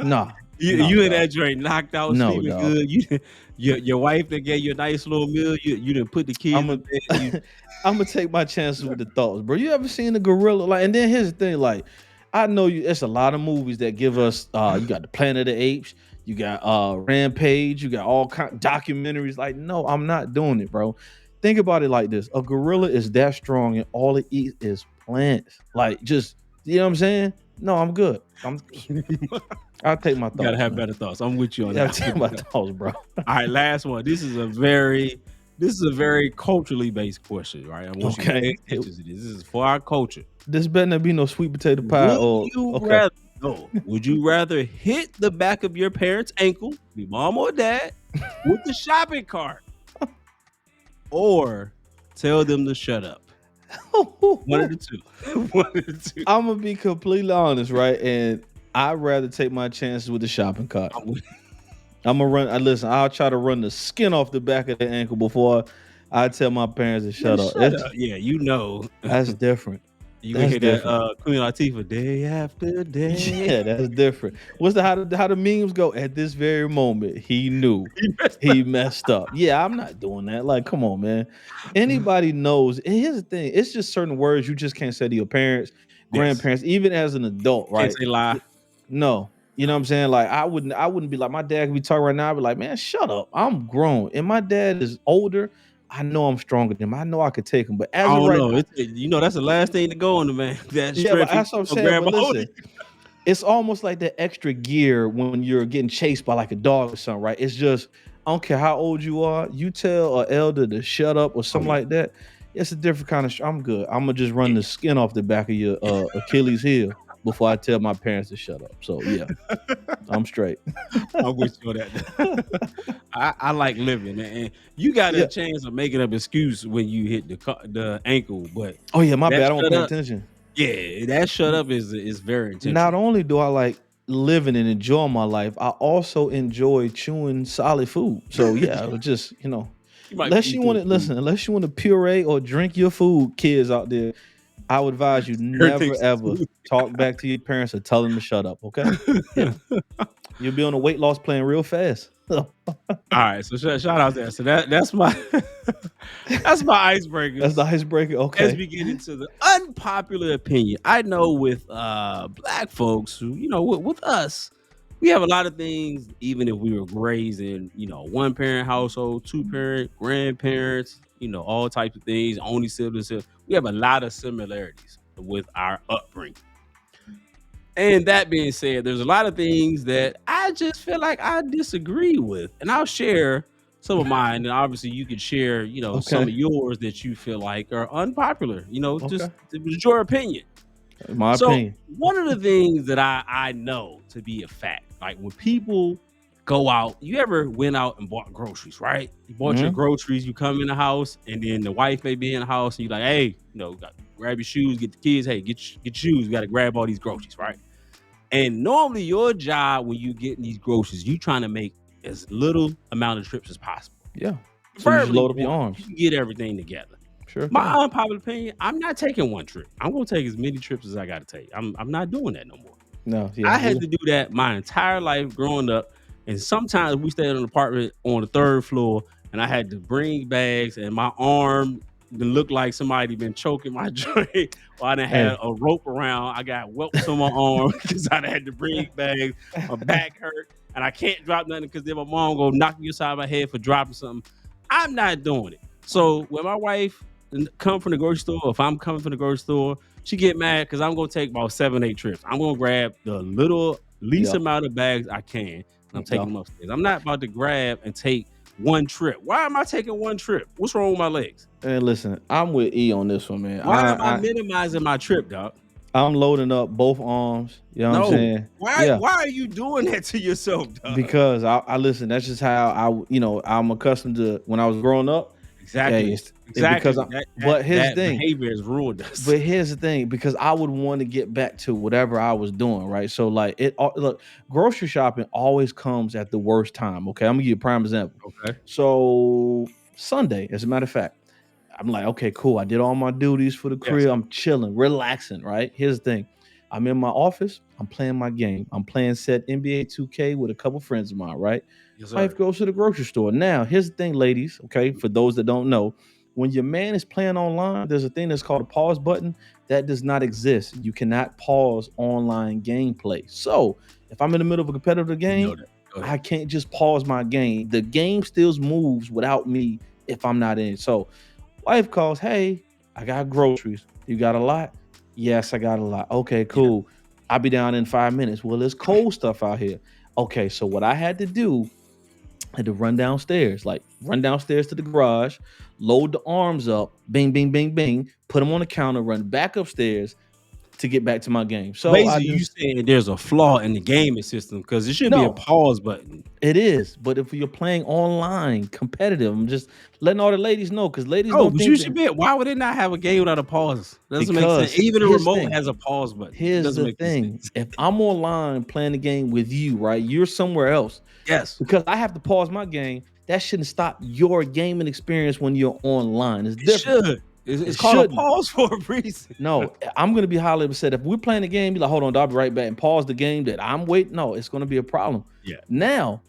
Nah. You in that joint knocked out, No, sleeping dog. good. Your wife that gave you a nice little meal. You didn't put the kids in bed. I'm gonna take my chances with the thoughts, bro. You ever seen a gorilla? Like, and then here's the thing, like, I know it's a lot of movies that give us you got the Planet of the Apes, you got Rampage, you got all kind documentaries. Like, no, I'm not doing it, bro. Think about it like this: a gorilla is that strong, and all it eats is plants. Like, just you know what I'm saying? No, I'm good. I'll take my thoughts. Gotta have better thoughts. I'm with you on I'll that. take my thoughts, bro. All right, last one. This is a very This is a very culturally based question, right? I want you to pay Okay. attention to this. This is for our culture. This better not be no sweet potato pie Would or you okay. rather would you rather hit the back of your parents' ankle, be mom or dad, with the shopping cart, or tell them to shut up? One of the two. One of the two. I'm gonna be completely honest, right? And I'd rather take my chances with the shopping cart. I'm with- I'm gonna run. Listen, I'll try to run the skin off the back of the ankle before I tell my parents to Man, shut up. shut up. Yeah, you know. That's different. You gonna That's hear that different. Queen Latifah day after day. Yeah, that's different. What's the how the memes go? At this very moment, he knew You messed he messed up. Yeah, I'm not doing that. Like, come on, man. Anybody knows. And here's the thing: it's just certain words you just can't say to your parents, Yes. grandparents, even as an adult, Can't right? say lie. No, you know what I'm saying? Like, I wouldn't be like my dad could be talking right now. I'd be like, man, shut up. I'm grown, and my dad is older. I know I'm stronger than him. I know I could take him, but I as of don't right know. now, That's the last thing to go on the man. That yeah, but strength he that's what I'm gonna saying. grab But a hold of listen, it's almost like that extra gear when you're getting chased by like a dog or something, right? It's just I don't care how old you are. You tell an elder to shut up or Oh something yeah. like that. It's a different kind of. I'm good. I'm gonna just run Yeah. the skin off the back of your Achilles heel before I tell my parents to shut up. So yeah, I'm straight. I'm with you on that. I like living, and you got a Yeah. chance of making up excuse when you hit the ankle, but Oh yeah, my that bad. I don't shut pay up, attention. yeah, that shut up is very Not intentional. only do I like living and enjoying my life, I also enjoy chewing solid food. So yeah, it was just You might be unless you eating want some to food. listen, unless you want to puree or drink your food, kids out there, I would advise you Everything never ever talk back to your parents or tell them to shut up. Okay? Yeah, you'll be on a weight loss plan real fast. All right, so shout out there. So that's my that's my That's the icebreakers. icebreaker. As Okay. we get into the unpopular opinion, I know with black folks who, with us, we have a lot of things, even if we were raised in, one parent household, two parent, grandparents, all types of things, only siblings. We have a lot of similarities with our upbringing. And that being said, there's a lot of things that I just feel like I disagree with. And I'll share some of mine. And obviously you could share, some of Okay. yours that you feel like are unpopular, just Okay. it was your opinion. My So opinion. one of the things that I know to be a fact, like when people go out, you ever went out and bought groceries, right? You bought your Hmm. groceries, you come in the house, and then the wife may be in the house, and you're like, hey, grab your shoes, get the kids, hey, get shoes, we got to grab all these groceries, right? And normally your job when you getting these groceries, you trying to make as little amount of trips as possible. Yeah. So you just Preferably load up your one. You arms. can get everything together. Sure My can. unpopular opinion, I'm not taking one trip. I'm gonna take as many trips as I gotta take. I'm not doing that no more. No. Yeah. I had to do that my entire life growing up. And sometimes we stayed in an apartment on the third floor, and I had to bring bags, and my arm looked like somebody been choking my joint, or I done had Hey. a rope around. I got whelps on my arm because I had to bring bags. My back hurt, and I can't drop nothing because then my mom go knock me aside my head for dropping something. I'm not doing it. So when my wife come from the grocery store, if I'm coming from the grocery store, she get mad because I'm gonna take about 7, 8 trips. I'm gonna grab the little least Yeah. amount of bags I can, and I'm Yeah. taking them upstairs. I'm not about to grab and take one trip. Why am I taking one trip? What's wrong with my legs? And listen, I'm with E on this one, man. Why am I minimizing my trip, dog? I'm loading up both arms. You know what I'm No. saying? Why Yeah. why are you doing that to yourself, dog? Because I listen, that's just how I'm accustomed to when I was growing up. Hey, Exactly. it's because Exactly. I'm That that but here's the that thing. behavior has ruined us. But here's the thing, because I would want to get back to whatever I was doing, right? So like look, grocery shopping always comes at the worst time. Okay, I'm gonna give you a prime example. Okay. So Sunday, as a matter of fact, I'm like, okay, cool. I did all my duties for the Yes, crib. sir. I'm chilling, relaxing, right? Here's the thing. I'm in my office. I'm playing my game. I'm playing set NBA 2K with a couple friends of mine, right? Yes, Wife sir. goes to the grocery store. Now, here's the thing, ladies. Okay, for those that don't know, when your man is playing online, there's a thing that's called a pause button that does not exist. You cannot pause online gameplay. So, if I'm in the middle of a competitive You know game, that. Go ahead. I can't just pause my game. The game still moves without me if I'm not in. So, wife calls, hey, I got groceries. You got a lot? Yes, I got a lot. Okay, Yeah. cool. I'll be down in 5 minutes. Well, there's cold stuff out here. Okay, so what I had to do, had to run downstairs to the garage, load the arms up, bing, bing, bing, bing, put them on the counter, run back upstairs to get back to my game. So I Basically, you just saying there's a flaw in the gaming system because it should be a no, pause button. it is. But if you're playing online competitive, I'm just letting all the ladies know because ladies Oh, don't but you think should that be. Why would it not have a game without a pause? Doesn't make sense. because Even the here's the remote thing. has a pause button. It Here's doesn't the make any thing. sense. If I'm online playing the game with you, right? You're somewhere else. Yes, Because I have to pause my game, that shouldn't stop your gaming experience when you're online. It's it different. should. It's It called a shouldn't. pause for a reason. No, I'm gonna be highly upset if we're playing a game. Be like, hold on, I'll be right back, and pause the game that I'm waiting. No, it's gonna be a problem. Yeah. Now,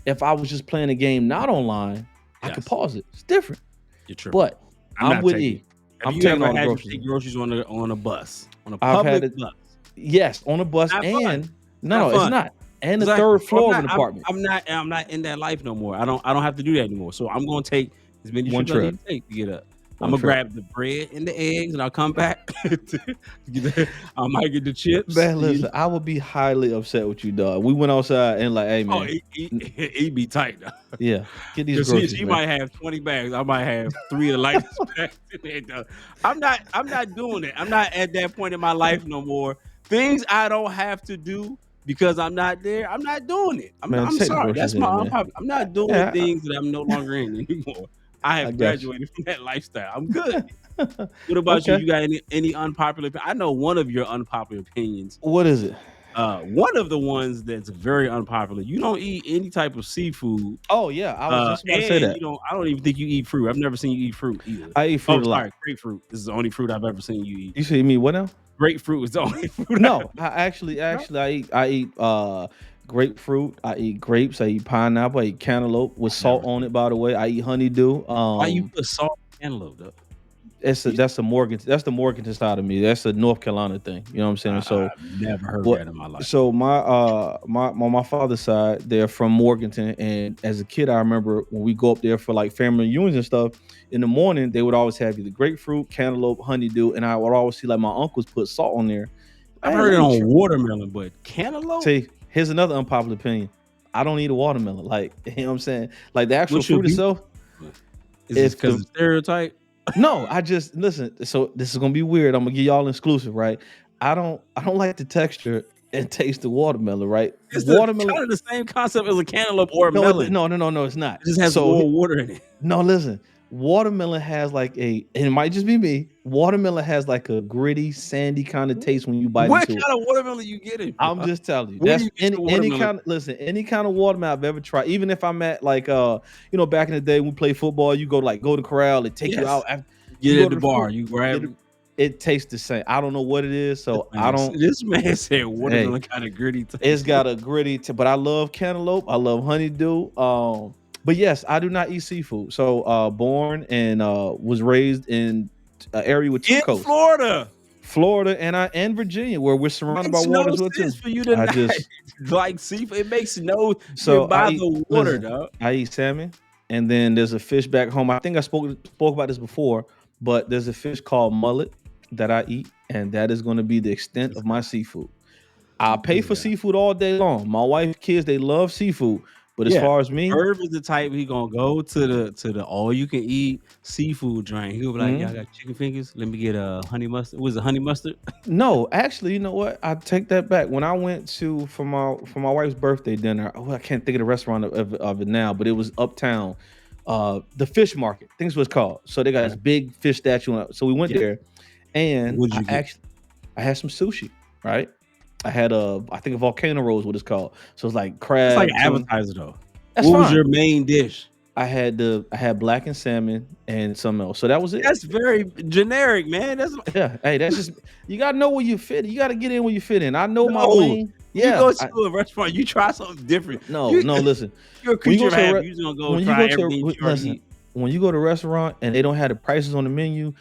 if I was just playing a game not online, I could Yes. pause it. It's different. You're tripping. But I'm I'm not with taking. E. Have I'm you taking ever all the had to groceries. take groceries on a bus, on a I've had public it. bus? Yes, on a bus, Not fun. and Not no, it's fun. not. And the Exactly. third So floor of an apartment. I'm not in that life no more. I don't have to do that anymore. So I'm gonna take as many One trips I trip. need to take to get up. One I'm gonna trip. grab the bread and the eggs, and I'll come back. I might get the chips. Man, listen, I would be highly upset with you, dog. We went outside and like, hey Oh, man, he be tight though. yeah, get these Because groceries, he man. might have 20 bags. I might have 3 of the lightest bags in there. Though. I'm not doing it. I'm not at that point in my life no more. Things I don't have to do because I'm not there. I'm not doing it. Man, I'm take the sorry. groceries That's my in, man. I'm not doing Yeah, things that I'm no longer in anymore. I I have got you. graduated from that lifestyle. I'm good. What about you? Okay. You got any unpopular? I know one of your unpopular opinions. What is it? One of the ones that's very unpopular. You don't eat any type of seafood. Oh yeah, I was just about to say And that. you don't. I don't even think you eat fruit. I've never seen you eat fruit either. I eat Oh, fruit a lot. sorry, grapefruit. This is the only fruit I've ever seen you eat. You see me what now? Grapefruit is the only fruit. No, I actually I eat grapefruit, I eat grapes, I eat pineapple, I eat cantaloupe with salt Never on seen. it, by the way. I eat honeydew. Why you put salt in cantaloupe though? You- That's the Morganton side of me. That's a North Carolina thing. You know what I'm saying? So I've never heard what that in my life. so my father's side, they're from Morganton, and as a kid I remember when we go up there for like family reunions and stuff, in the morning they would always have either grapefruit, cantaloupe, honeydew, and I would always see like my uncles put salt on there. I've Hey, heard let it me on watermelon, but cantaloupe. see, here's another unpopular opinion. I don't eat a watermelon. Like, you know what I'm saying? Like the actual What's your fruit beef? itself. Is it If because the- of stereotype? No, I just listen. So this is gonna be weird. I'm gonna give y'all exclusive, right? I don't like the texture and taste the watermelon, right? It's Watermelon. kind of the same concept as a cantaloupe or a No, melon. no, it's not. It just has So more water in it. no, listen. Watermelon has like and it might just be me. Watermelon has like a gritty, sandy kind of taste when you bite What into it. kind of watermelon you getting? I'm just telling you. Where do That's you get your any watermelon? kind of listen, any kind of watermelon I've ever tried. Even if I'm at like back in the day when we played football, you go like go to corral and take you Yes. out after Get you it go at to the the bar. food. You grab It, it tastes the same. I don't know what it is, so I don't. This man said watermelon kind of gritty taste. It's got a gritty, but I love cantaloupe. I love honeydew. But yes, I do not eat seafood. So born and was raised in an area with two in coasts, Florida. and Virginia, where we're surrounded by Makes water no as well too. sense for you to I not just like seafood. It makes no so you're by I eat, the water, listen, dog. I eat salmon, and then there's a fish back home. I think I spoke about this before, but there's a fish called mullet that I eat, and that is going to be the extent of my seafood. I'll pay for Yeah. seafood all day long. My wife, kids, they love seafood, but as Yeah. far as me, Herb is the type he gonna go to the all you can eat seafood joint. He'll be like, Mhm. "Y'all got chicken fingers? Let me get a honey mustard." Was it honey mustard? no, actually, you know what? I take that back. When I went to for my wife's birthday dinner, I can't think of the restaurant of it now, but it was uptown, the fish market. I think it's what it's called. So they got this big fish statue. So we went Yeah. there, and What'd you get? I had some sushi, right? I had I think a volcano roll is what it's called. So it's like It's crab. like an tuna. appetizer though. That's What was fine. your main dish? I had blackened salmon and something else. So that was it. That's very generic, man. That's Yeah. Hey, that's just you gotta know where you fit. You gotta get in where you fit in. I know my No. lane. You Yeah. go to a restaurant, you try something different. No, You- listen. You're a When you creature go of to a habit. re- You're just gonna go when you try go to everything you already listen, eat. when you go to a restaurant and they don't have the prices on the menu,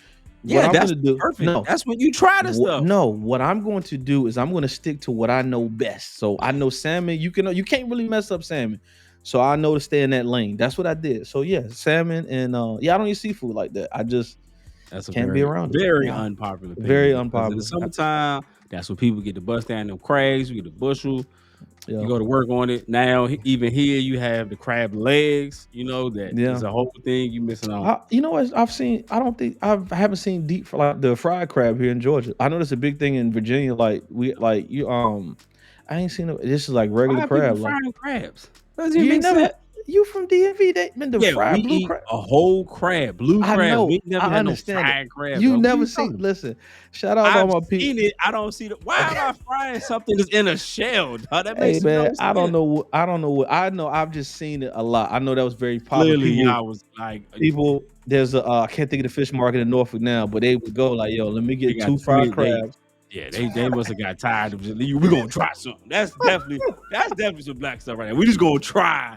Yeah, what I'm that's gonna do? perfect. No, That's when you try the stuff. no. What I'm going to do is I'm going to stick to what I know best. So I know salmon. You can't really mess up salmon. So I know to stay in that lane. That's what I did. So yeah, salmon and I don't eat seafood like that. I just That's a can't be around it. very Yeah. unpopular opinion. Very because in unpopular. the summertime, that's when people get to bust down them crags, you get the bushel. You Yeah. go to work on it. Now, even here, you have the crab legs. You know that Yeah. is a whole thing you missing out. You know what I've seen? I haven't seen deep for like the fried crab here in Georgia. I know that's a big thing in Virginia. Like we like you I ain't seen it. This is like Why regular are people crab. Like frying crabs? Doesn't even you ain't make never sense. had, you from DMV? They been the Yeah, we fried blue eat crab. a whole crab, blue I crabs. We know. ain't never I had no understand it. fried crab, You dog. What are never you seen. talking about? Listen, shout out to all I've my people. seen it. I don't see the. Why am Okay. I frying something that's in a shell, dog? That Hey makes no man, I don't sense. know. I don't know what. I know. I've just seen it a lot. I know that was very popular. Clearly, y'all was like, People. There's a. I can't think of the fish market in Norfolk now, but they would go like, "Yo, let me they get got two too fried many. crabs." Yeah, they must have got tired of just. We're gonna try something. That's definitely some black stuff right there. We just gonna try.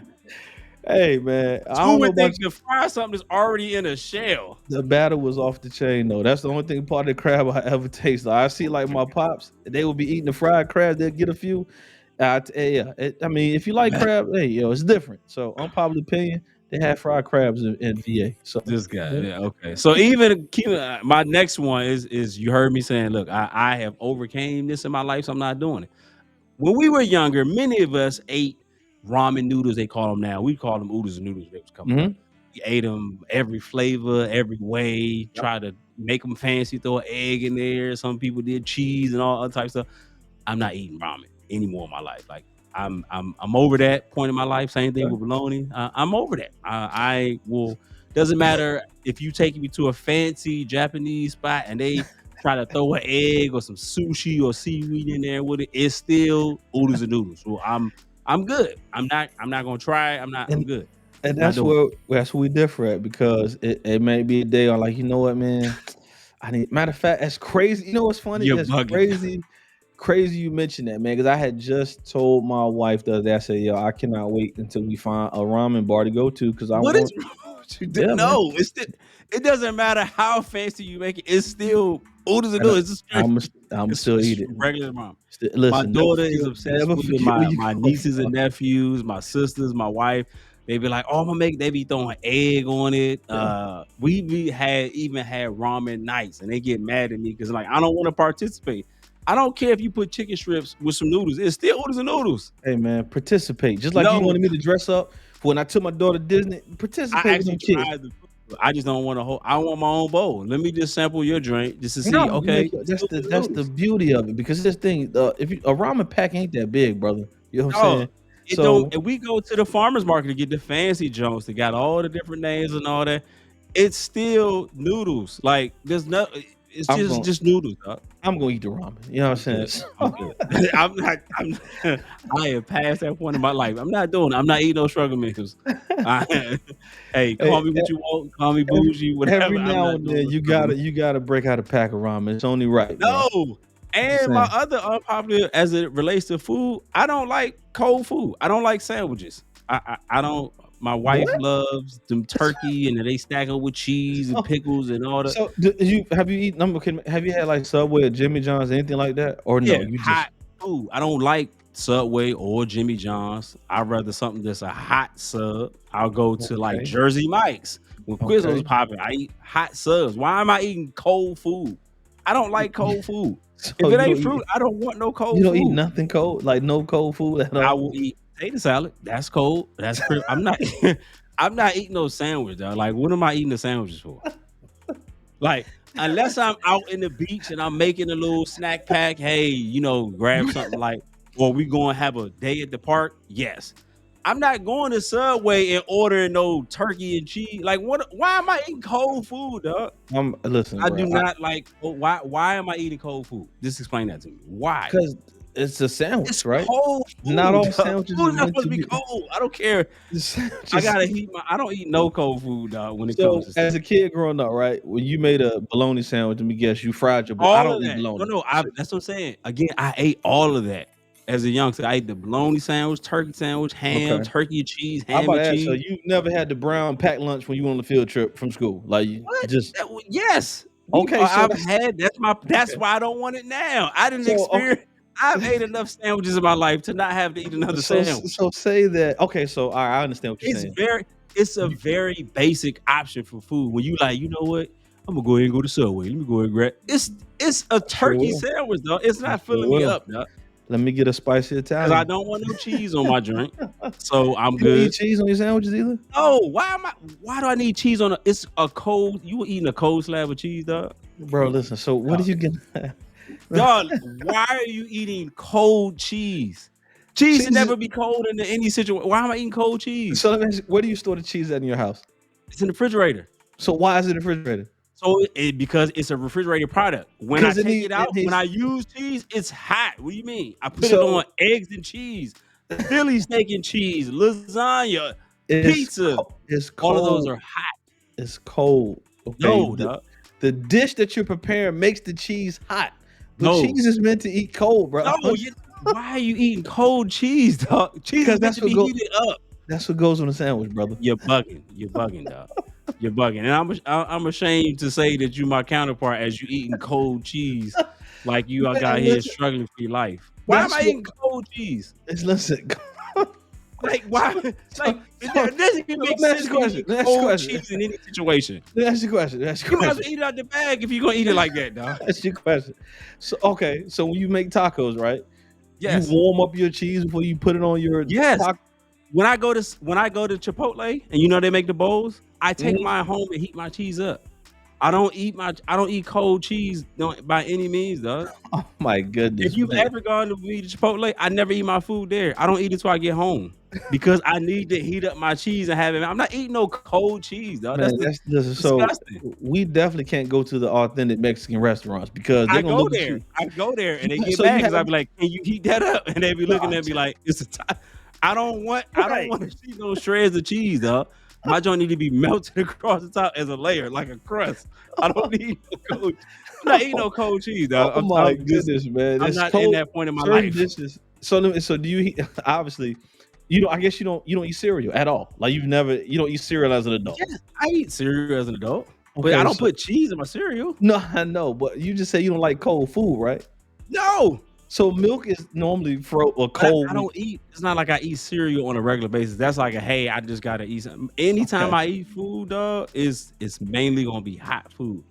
Hey man, I Who don't know would about think to fry something that's already in a shell? the batter was off the chain though. That's the only thing part of the crab I ever tasted. I see like my pops, they would be eating the fried crab. They'll get a few. Yeah, I mean, if you like crab, hey, yo, it's different. So, unpopular opinion, they had fried crabs in VA. So, This guy, yeah. yeah, okay. So even keep my next one is you heard me saying, look, I have overcame this in my life, so I'm not doing it. When we were younger, many of us ate ramen noodles. They call them now. We call them oodles and noodles. When they was coming up. Mhm. We ate them every flavor, every way. Yep. Try to make them fancy. Throw an egg in there. Some people did cheese and all other types of stuff. I'm not eating ramen anymore in my life. Like I'm over that point in my life. Same thing Okay. with bologna. I'm over that. I will. Doesn't matter if you take me to a fancy Japanese spot and they try to throw an egg or some sushi or seaweed in there with it. It's still oodles and noodles. So I'm good. I'm not gonna try it. I'm And good. and Not doing it. that's where we differ at because it may be a day on like, you know what, man? I need matter of fact, that's crazy. You know what's funny? You're That's bugging. crazy you mentioned that, man. Because I had just told my wife the other day, I said, yo, I cannot wait until we find a ramen bar to go to because I What is want, wrong with you? yeah, man. No, it's still, it doesn't matter how fancy you make it. It's still oodles and And noodles. It's just I'm it's, still it's eat it. regular ramen. My Listen, daughter is obsessed never with it. forget where My you my come nieces from. and nephews, my sisters, my wife, they be like, "Oh, I'm gonna make." They be throwing egg on it. Yeah. We even had ramen nights, and they get mad at me because like I don't want to participate. I don't care if you put chicken strips with some noodles. It's still oodles and noodles. Hey man, participate. Just like you No, wanted me to dress up for when I took my daughter to Disney. I Participate with them actually kids. tried the food. I just don't want to hold. I want my own bowl. Let me just sample your drink just to see. No, you Okay, make it's that's still the oodles and that's the noodles. beauty of it because this thing, if you, a ramen pack ain't that big, brother. You know what I'm Oh, saying? it don't. So And we go to the farmers market to get the fancy joints. They got all the different names and all that. It's still noodles. Like there's no. It's I'm just going just noodles, dog. I'm gonna eat the ramen. You know what I'm I'm good. saying? I'm good. I'm not. I'm. I have passed that point in my life. I'm not doing it. I'm not eating no struggle meals. I, hey, Hey, call me what you want. Call me every bougie, every whatever. I'm now not and doing then no struggle. you gotta break out a pack of ramen. It's only right, man. No. Just And my saying. other unpopular as it relates to food, I don't like cold food. I don't like sandwiches. I don't. My wife What? loves them turkey and they stack them with cheese and So, pickles and all that. so you have you eaten have you had like Subway or Jimmy John's, anything like that? Or Yeah, no, you just hot food. I don't like Subway or Jimmy John's. I'd rather something that's a hot sub. I'll go to like okay, Jersey Mike's. When Quiznos okay. popping, I eat hot subs. Why am I eating cold food? I don't like cold food. So If it ain't fruit, I don't want no you cold don't eat food. nothing cold, like no cold food at I all? will eat potato salad. That's cold. That's pretty. I'm not. I'm not eating no sandwich, dog. Like, what am I eating the sandwiches for? Like, unless I'm out in the beach and I'm making a little snack pack. Hey, grab something like, or we going to have a day at the park. Yes. I'm not going to Subway and ordering no turkey and cheese. Like, what? Why am I eating cold food, dog? Listen, I do bro. not like. Why? Why am I eating cold food? Just explain that to me. Why? Because it's a It's sandwich, right? cold Not food. all sandwiches Food is is not meant supposed to to be be. cold. I don't care. The I sandwiches. gotta heat my. I don't eat no cold food, dog. When it comes So to as stuff, a kid growing up, right? When you made a bologna sandwich, let me guess, you fried your. I all don't of eat that. No, bologna. no. So, That's what I'm saying. Again, I ate all of that as a youngster. I ate the bologna sandwich, turkey sandwich, ham, okay. turkey and cheese, I'm ham about and to ask. So cheese. you never had the brown packed lunch when you went on the field trip from school, like you What? just Yes. okay. So I've that's had. That's my. That's okay. why I don't want it now. I didn't So okay. experience. I've ate enough sandwiches in my life to not have to eat another sandwich. So say that. Okay. So I understand what you're It's saying. very it's a You, very basic option for food. When you like, you know what? I'm gonna go ahead and go to Subway. Let me go ahead and grab it's a I sure turkey will. sandwich, though. It's I not sure filling me will. up, dog. Let me get a spicy because I Italian. don't want no cheese on my drink. So I'm You don't eat good. cheese on your sandwiches either, No, why do I need cheese on it's a cold, you eating a cold slab of cheese, dog? bro. Listen. So what are you getting? Dog, why are you eating cold cheese? Cheese should Cheese. never be cold in any situation. Why am I eating cold cheese? So let me ask you, where do you store the cheese at in your house? It's in the refrigerator. So why is it in the refrigerator? So because it's a refrigerated product. When I Because take it out, when needs I use cheese, it's hot. What do you mean? I put it on so eggs and cheese, Philly steak and cheese, lasagna, it's pizza. it's All of those cold. are hot. It's cold. Okay. No, dog. The dish that you're preparing makes the cheese hot, but No. cheese is meant to eat cold, bro. No, why are you eating cold cheese, dog? Cheese Because is meant to be heated up. that's what goes on a sandwich, brother. You're bugging. You're bugging, dog. You're bugging. And I'm ashamed to say that you my counterpart as you eating cold cheese like you are Man, got here listen, struggling for your life. Why am that's I what eating cold cheese? listen. Like why? Like it doesn't even make Let me ask sense you a for you to question. eat Let me ask you a cold question. cheese in any situation. Let me ask you a question. Let me ask you You a might as well question. eat it out the bag if you're gonna eat it like that, dog. That's your question. So okay, so when you make tacos, right? You Yes. warm up your cheese before you put it on your Yes. taco. When I go to Chipotle and you know they make the bowls, I take Mhm. mine home and heat my cheese up. I don't eat cold cheese by any means, dog. Oh my If goodness, you've man. ever gone to me to Chipotle, I never eat my food there. I don't eat it till I get home because I need to heat up my cheese and have it. I'm not eating no cold cheese, dog. Man, That's that's listen, so disgusting. we definitely can't go to the authentic Mexican restaurants because they're I gonna go look at there. you. I go there and they get So mad you because I haven't be like, "Can you heat that up?" And they be looking at me like, "It's a time." I don't want right. to see no shreds of cheese, dog. My joint need to be melted across the top as a layer, like a crust. I don't need no cold. I'm not eating no cold cheese, dog. Oh my goodness, man. I'm It's not in cold. that point in my Certain life. dishes. So do you eat obviously you don't I guess you don't eat cereal at all. Like you don't eat cereal as an adult. Yes, I eat cereal as an adult, but I Okay, don't so put cheese in my cereal. no, I know, but you just say you don't like cold food, right? No, So milk is normally but cold I when don't eat. It's not like I eat cereal on a regular basis. That's like a hey, I just gotta eat something. Anytime okay. I eat food, dog, it's mainly gonna be hot food.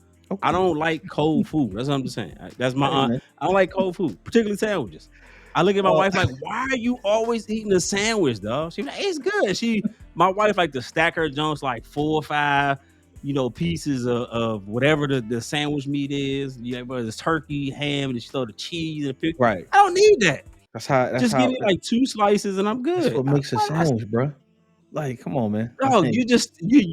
I Okay. don't like cold food. That's what I'm just saying. That's my Hey aunt. man. I don't like cold food, particularly sandwiches. I look at my Uh, wife like, why are you always eating a sandwich, dog? She's like, it's good. My wife like to stack her joints like 4 or 5, pieces of whatever the sandwich meat is. Yeah, whether it's turkey, ham, and she throw the cheese and the pig. right. I don't need that. That's Just give how me like 2 slices and I'm that's good. what makes a Why do I sandwich, bro. Like, come on, man. I dog, mean, you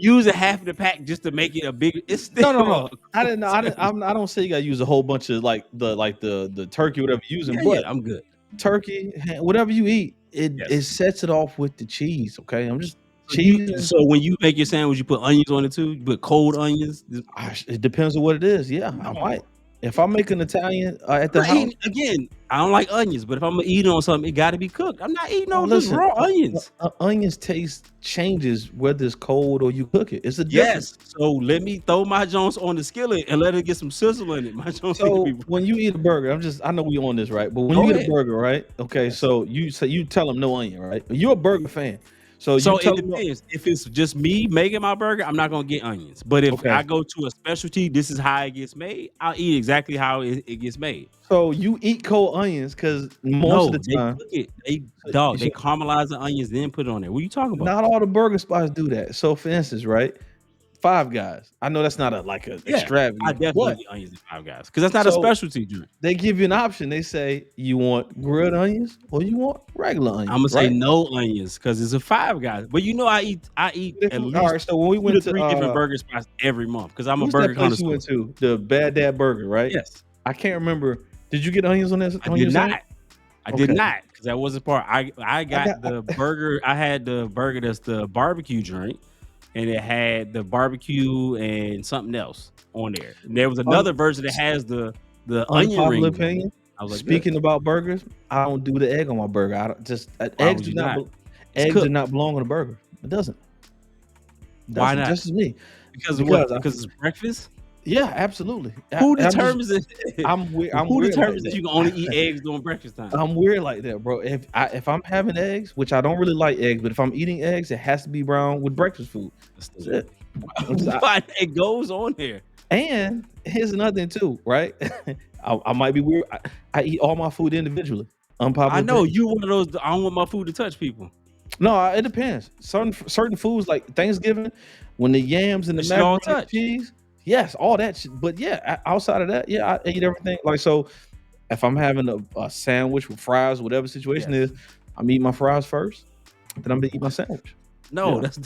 using half of the pack just to make it a bigger it's no, no, still no. a I didn't know. sandwich. I don't say you gotta use a whole bunch of the turkey, whatever you're using, Yeah, but I'm good. turkey, whatever you eat, it Yes. sets it off with the cheese. Okay, I'm just So you cheese. so when you make your sandwich, you put onions on it too? You put cold onions? It depends on what it is. Yeah, I No. might. If I make an Italian at I'm the not house, eating again, I don't like onions, but if I'm eating on something, it gotta be cooked. I'm not eating oh on just listen, raw onions. onions taste changes whether it's cold or you cook it. It's a difference. Yes. So let me throw my joints on the skillet and let it get some sizzle in it. My joints need to be So when you eat a burger, I know we on this, right? But when you go eat a ahead. burger, right? Okay, Yes. so you tell them no onion, right? You're a burger fan, so you So it tell them no. depends. If it's just me making my burger, I'm not gonna get onions. But if Okay, I go to a specialty, this is how it gets made. I'll eat exactly how it gets made. so you eat cold onions because most of No, the they time, cook it. so They caramelize the onions, then put it on there. What are you talking about? not all the burger spots do that. So for instance, right? Five Guys. I know that's not a Yeah, I extravagant, definitely but eat onions in Five Guys because that's not a so specialty drink. they give you an option. They say you want grilled onions or you want regular I'm onions, gonna say right? no onions because it's a Five Guys. But I eat at All right. least So when we 2 to went to 3 different burger spots every month because I'm a who's that burger place you connoisseur. went to? The Bad Dad Burger, right? Yes, I can't remember. Did you get onions on this I on did your not. sandwich? I did Okay. not because that wasn't part. I I got got the burger. I had the burger that's the barbecue drink, and it had the barbecue and something else on there. And there was un, another version that has the onion unpopular rings on it. opinion. I was like, good. Speaking about burgers, I don't do the egg on my burger. I don't just Why would you not? It's eggs do cooked. not belong on a burger. It doesn't. It Why doesn't. not? Just as me. Because of what? Because Because it's breakfast. yeah, absolutely. Who I'm just determines it? I'm weird. I'm Who weird like determines that that. you can only eat eggs during breakfast time? I'm weird like that, bro. If I'm having eggs, which I don't really like eggs, but if I'm eating eggs, it has to be brown with breakfast food. That's That's stupid. it. I'm just- I- Why it goes on there? and here's another thing too, right? I might be weird. I eat all my food individually. I Unpopular know opinion. you one of those. I don't want my food to touch people. No, it depends. Certain foods like Thanksgiving, when the yams and the It should all macaroni and touch. cheese, yes, all that shit. But yeah, outside of that, yeah, I eat everything. Like so, if I'm having a sandwich with fries, whatever situation Yes. is, I'm eating my fries first, then I'm gonna eat my sandwich. No, Yeah, that's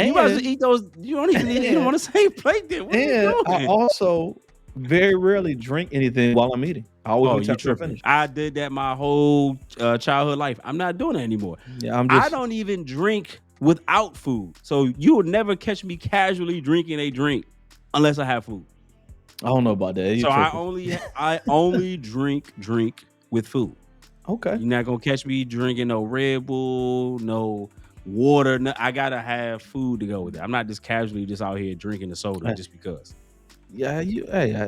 you might as well and eat those. You don't even need to eat them on and the same plate. Then what are you I doing? also very rarely drink anything while I'm eating. I always Oh, wait till you after I tripping? finish. I did that my whole childhood life. I'm not doing that anymore. Yeah, I'm I just don't even drink without food. So you will never catch me casually drinking a drink unless I have food. I don't know about that. You So I tripping? only drink with food. Okay. You're not gonna catch me drinking no Red Bull, no water. No, I gotta have food to go with it. I'm not just casually just out here drinking the soda just because. Yeah,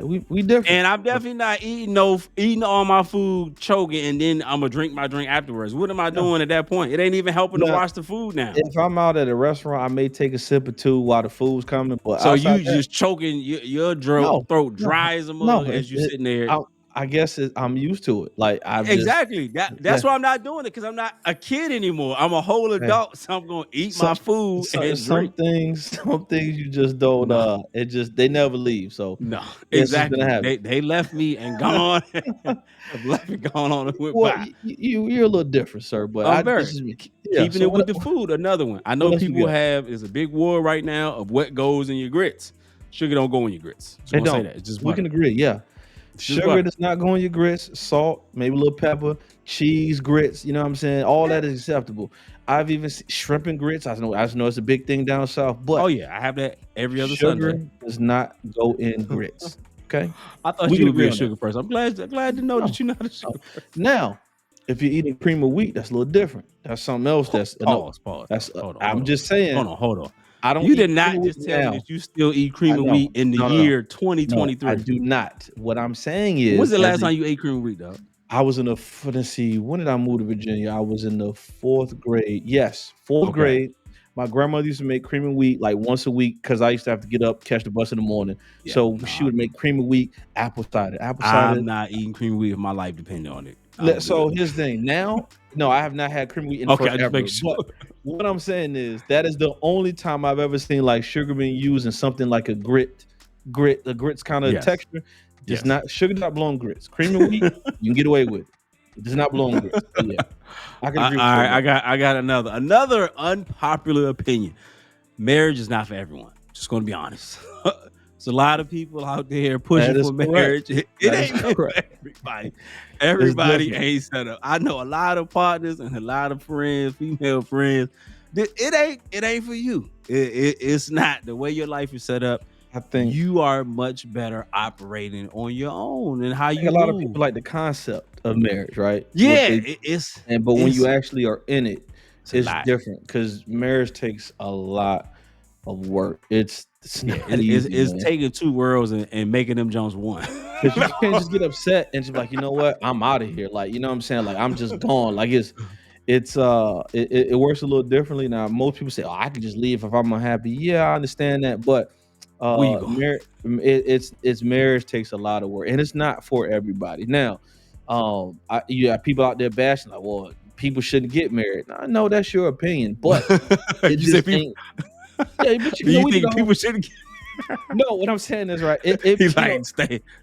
we different. And I'm definitely not eating all my food, choking, and then I'm gonna drink my drink afterwards. What am I No. doing at that point? It ain't even helping to Now, wash the food now. if I'm out at a restaurant, I may take a sip or two while the food's coming. But So outside you that, just choking your no, throat no, dry as a no. mug as you sitting there. I guess I'm used to it. Like I've just Exactly. yeah. That's why I'm not doing it because I'm not a kid anymore. I'm a whole Hey, adult, so I'm gonna eat some my food and some drink. things some things you just don't. No, It just they never leave. So no, it's just been a exactly. habit. They left me and gone, have left and gone on and went Well, by. you're a little different, sir. But I'm this very is me. Yeah. keeping So it with the food. Another one. I know what else we people got? have is a big war right now of what goes in your grits. Sugar don't go in your grits. Just It gonna say don't. that. It's just We can butter. agree. Yeah. It's just Sugar butter. does not go in your grits, salt, maybe a little pepper, cheese, grits, you know what I'm saying? All Yeah. that is acceptable. I've even seen shrimp and grits. I just know it's a big thing down south, Oh but yeah, I have that every other sugar Sunday. does not go in grits. Okay? I thought We you can would be agree a on that. sugar person. I'm glad to know No. that you're not a no. sugar person. Now, if you're eating cream of wheat, that's a little different. That's something else. That's no. Pause. That's Hold on. I'm just saying. Hold on. I don't You eat did cream not of wheat just tell me now. that you still eat I cream of know. wheat in the No, no, no. year No, I 2023. do not. What I'm saying When's is, the as last a time you ate cream of wheat, dog? I was in the let's see, when did I move to Virginia? I was in the fourth grade. Yes, fourth Okay. grade. My grandmother used to make cream of wheat like once a week because I used to have to get up, catch the bus in the morning. Yeah. So she No, would make cream of wheat, apple cider, apple cider. I'm not eating cream of wheat if my life depended on it. I'm So good. here's the thing. Now, no, I have not had cream of wheat in Okay, I just forever. make sure. But what I'm saying is that is the only time I've ever seen like sugar being used in something like a the grits kind of Yes. texture. Does Yes. not sugar not belong grits. Cream of wheat, you can get away with it. It does not belong grits. So yeah. I can All agree with you on right, that. I got another unpopular opinion. Marriage is not for everyone. Just going to be honest. There's a lot of people out there pushing That is for correct. marriage. It That is ain't meant for correct. everybody. It's Everybody different. ain't set up. I know a lot of partners and a lot of friends, female friends. It ain't for you. It's not the way your life is set up. I think You are much better operating on your own and how you a lot of move. people like the concept of marriage, right? What Yeah, they but when you it's actually are in it, it's a it's lot. different because marriage takes a lot of work. It's Yeah, not easy, it's man. taking two worlds and making them Jones one. Because you can't just get upset and just be like, you know what, I'm out of here. Like, you know what I'm saying? Like, I'm just gone. Like, it works a little differently now. Most people say, oh, I can just leave if I'm unhappy. Yeah, I understand that, but Where you going? it's marriage takes a lot of work, and it's not for everybody. Now, you have people out there bashing like, well, people shouldn't get married. I know that's your opinion, but it You say just people? ain't. Yeah, but Do you we think go. people shouldn't? No, what I'm saying is right. He's like,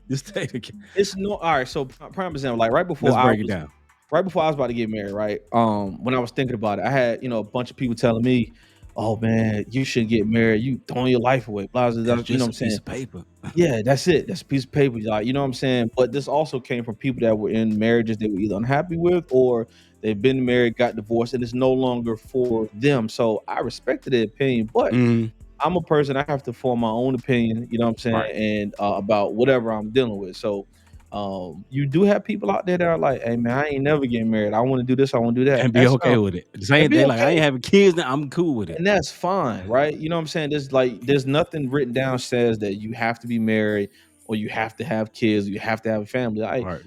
just stay. It's no. All right. So prime example, like Let's break it down. right before I was about to get married, right? When I was thinking about it, I had a bunch of people telling me, "Oh man, you should get married. You throwing your life away." Blah blah It's blah. You know just what a I'm saying? piece of paper. Yeah, that's it. That's a piece of paper. Like, you know what I'm saying? But this also came from people that were in marriages they were either unhappy with or they've been married, got divorced, and it's no longer for them. So I respected their opinion, but Mhm. I'm a person. I have to form my own opinion. You know what I'm saying? Right. And about whatever I'm dealing with. So, you do have people out there that are like, "Hey man, I ain't never getting married. I want to do this. I want to do that." And be That's okay with it. and Saying be they like, I ain't okay, having kids now. I'm cool with it. and that's fine, right? You know what I'm saying? There's nothing written down says that you have to be married or you have to have kids, or you have to have a family. Right.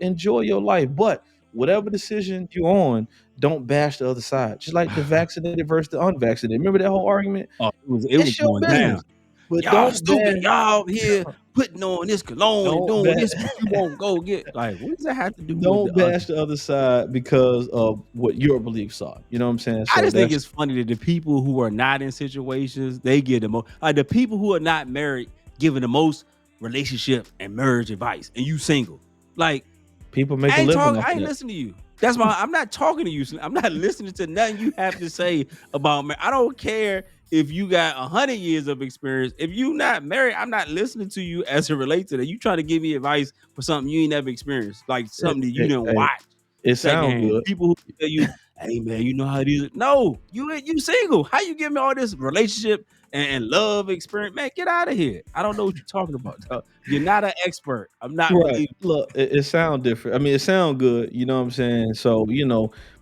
Enjoy your life, but whatever decision you're on, don't bash the other side. Just like the vaccinated versus the unvaccinated. Remember that whole argument? Oh, it was It's your going down. business. But y'all don't stupid. bash, Y'all here putting on this cologne and don't doing bash, this, but you won't go get. Like, what does that have to do with don't the other? bash the other side because of what your beliefs are. You know what I'm saying? I So just think that's it's funny that the people who are not in situations, they give the most. Like the people who are not married giving the most relationship and marriage advice, and you single. Like, people make a living off I of ain't that. listening to you. That's why I'm not talking to you. I'm not listening to nothing you have to say about me. I don't care if you got 100 years of experience. If you not married, I'm not listening to you as it relates to that. You trying to give me advice for something you ain't never experienced, like something that you didn't Hey, watch it sound secondhand. good. People who tell you, "Hey man, you know how it is." No, you single. How you give me all this relationship and love experience? Man, get out of here. I don't know what you're talking about. Dog. You're not an expert. I'm not Right. believing. Look, it sound different. I mean, it sound good. You know what I'm saying? So,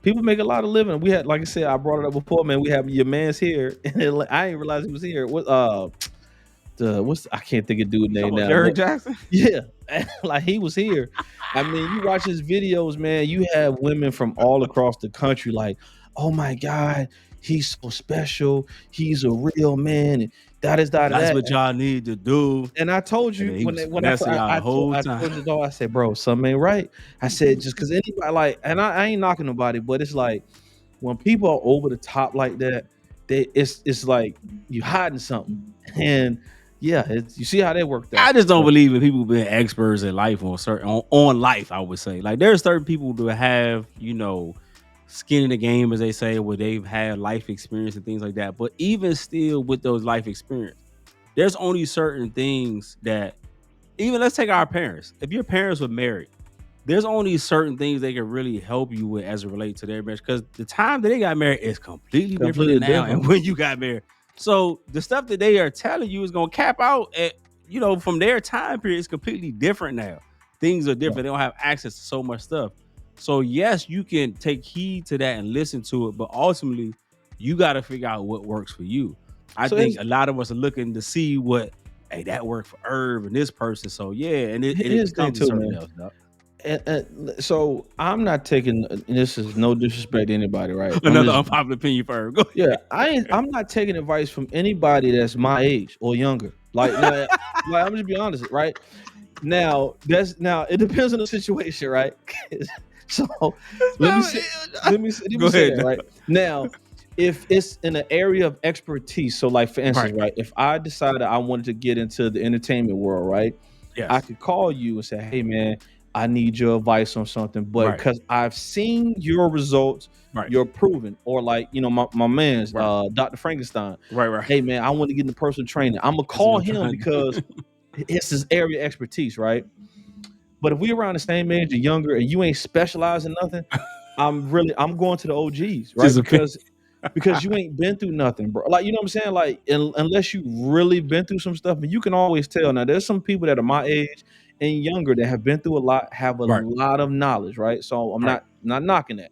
people make a lot of living. We had, like I said, I brought it up before, man. We have your man's here, and I ain't realize he was here. I can't think of dude You name talking about now, Derek but Jackson? yeah, like he was here. I mean, you watch his videos, man. You have women from all across the country, like, oh my God, he's so special. He's a real man, and that is that, That's that. what y'all need to do. And I told And you then he was when I fir- finessing y'all the whole I time. told you though, I said, bro, something ain't right. I said, just because anybody like, and I ain't knocking nobody, but it's like when people are over the top like that, it's like you hiding something. And yeah, you see how that worked I out. just don't So believe in people being experts in life on life. I would say like there's certain people who have skin in the game, as they say, where they've had life experience and things like that. But even still, with those life experience, there's only certain things that even let's take our parents. If your parents were married, there's only certain things they can really help you with as it relates to their marriage because the time that they got married is completely different completely than now and different. when you got married. So the stuff that they are telling you is gonna cap out at from their time period is completely different now. Things are Yeah. different. They don't have access to so much stuff. So yes, you can take heed to that and listen to it, but ultimately you got to figure out what works for you. I So think a lot of us are looking to see what hey that worked for Herb and this person. So yeah, and it here's the thing becomes a too, certain man. else. Dog. So I'm not taking. This is no disrespect to anybody, right? I'm Another just unpopular opinion for Herb. Go Yeah, ahead. I'm not taking advice from anybody that's my age or younger. Like I'm just be honest, right? Now it depends on the situation, right? So let me say let Go me say ahead. that, right? Now, if it's in an area of expertise, so like for instance, Right. right, if I decided I wanted to get into the entertainment world, right, I Yes. could call you and say, hey man, I need your advice on something, but Right. because I've seen your results, Right. you're proven, or like my man's Right. Dr. Frankenstein. Right. Right. Hey man, I want to get into personal training. I'm gonna That's what call I'm him trying to because do. it's his area of expertise, right? But if we around the same age or younger and you ain't specializing nothing, I'm going to the OGs, right? Just a pin. Because you ain't been through nothing, bro. Like you know what I'm saying? Like unless you really been through some stuff, and you can always tell. Now there's some people that are my age and younger that have been through a lot, have a Right. lot of knowledge, right? So I'm Right. not knocking that.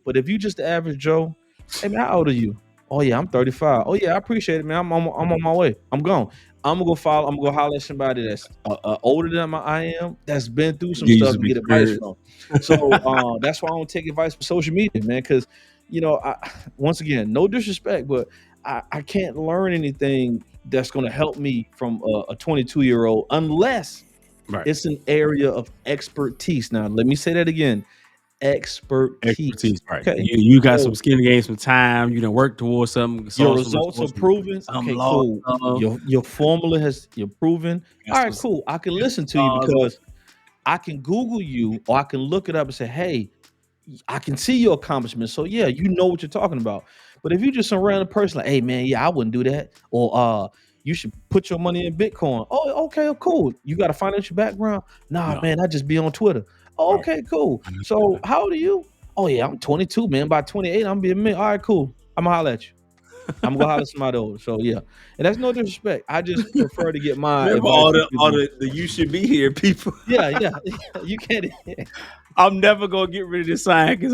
But if you just the average Joe, hey man, how old are you? Oh yeah, I'm 35. Oh yeah, I appreciate it, man. I'm on my way. I'm gone. I'm gonna go follow. I'm gonna go holler at somebody that's older than I am, that's been through some Give you stuff some and get advice experience. from. So that's why I don't take advice from social media, man. Because once again, no disrespect, but I can't learn anything that's gonna help me from a 22-year-old unless Right. it's an area of expertise. Now, let me say that again, expertise. Expertise. Right. Okay, You got some so skin in the game, some time. You done work towards something, your solve results are some proven. some Okay, law. cool. Your formula has you're proven. Got All some right, cool. I can got listen some to you scars on. because I can Google you or I can look it up and say, hey, I can see your accomplishments. So yeah, you know what you're talking about. But if you're just some random person like, hey man, yeah, I wouldn't do that. Or you should put your money in Bitcoin. Oh, okay, cool. You got a financial background? Nah, No. man, I just be on Twitter. Oh, Right. okay, cool. I know So that. how old are you? Oh yeah, I'm 22, man. By 28, I'm being mid. All right, cool. I'm gonna holler at you. I'm gonna holler at somebody older. So yeah. And that's no disrespect. I just prefer to get my Remember advice all from the all people. the you should be here people. Yeah, yeah. You can't I'm never gonna get rid of this sign because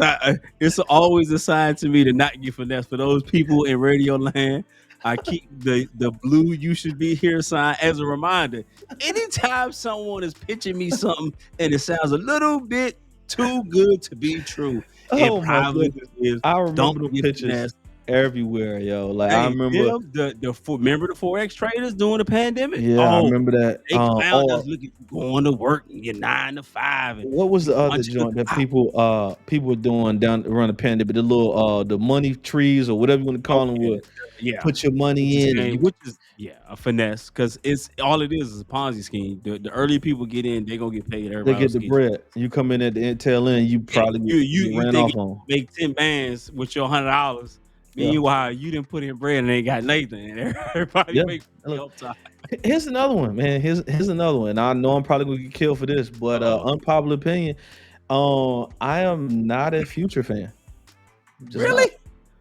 it's always a sign to me to not get finesse for those people in radio land. I keep the blue "you should be here" sign as a reminder. Anytime someone is pitching me something and it sounds a little bit too good to be true, it Oh my probably goodness. is. I Don't remember the get pictures. finesse. everywhere, yo. Like I Hey, remember, them remember the forex traders during the pandemic? yeah, I Oh, remember that. they clowned us Or looking going to work and get 9 to 5 and what was you the other punching the joint that clock. people were doing down around the pandemic? The little the money trees or whatever you want to Oh call them yeah, would yeah. put your Which money is in and you which is a finesse because it's all it is a Ponzi scheme. The early people get in, they gonna get paid. they Everybody get else the get bread. You come in at the tail end, you yeah. probably get You ran think off you on. make 10 bands with your $100. Yeah. Meanwhile, you didn't put in bread and they got Nathan and everybody Yeah. make And look, help time. here's another one, man. Here's another one. I know I'm probably gonna get killed for this, but Uh-oh. unpopular opinion. I am not a Future fan. I'm just not. Really?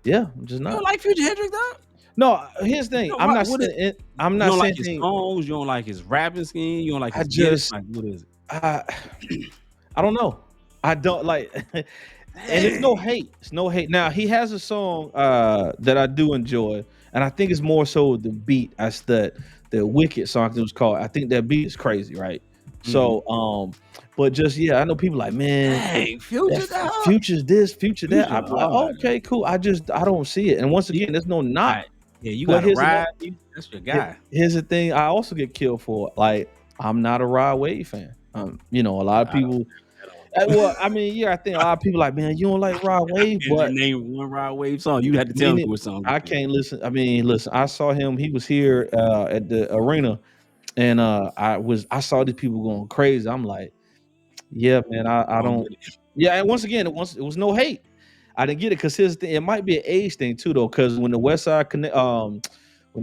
Yeah, I'm just You don't not. like Future Hendrix, dog? No, here's the thing. No, I'm not what is saying it. I'm you not don't like saying his thing. songs, you don't like his rapping scheme, you don't like I his gimmick, just like what is it? I I don't know. I don't like and it's no Dang. hate. It's no hate. Now he has a song that I do enjoy, and I think it's more so the beat as the Wicked song it was called. I think that beat is crazy, right? Mhm. So but just yeah, I know people like, man, Dang, that Future dog. future's this, future that. Future I'm like, hard. okay, cool. I don't see it. And once Yeah, again, there's no knock. right. Yeah, you But gotta ride. That's your guy. here's the thing I also get killed for. Like, I'm not a Rod Wave fan. A lot of I don't people. at all. Well, I mean, yeah, I think a lot of people like, man, you don't like Rod I Wave, can't but name one Rod Wave song. You had to tell me meaning what song I it is. can't listen. I mean, listen, I saw him. He was here at the arena, and I saw these people going crazy. I'm like, yeah, man, I Wrong don't. with it. Yeah, and once again, it was no hate. I didn't get it because here's the thing. It might be an age thing too, though. Because when the West Side Connect, when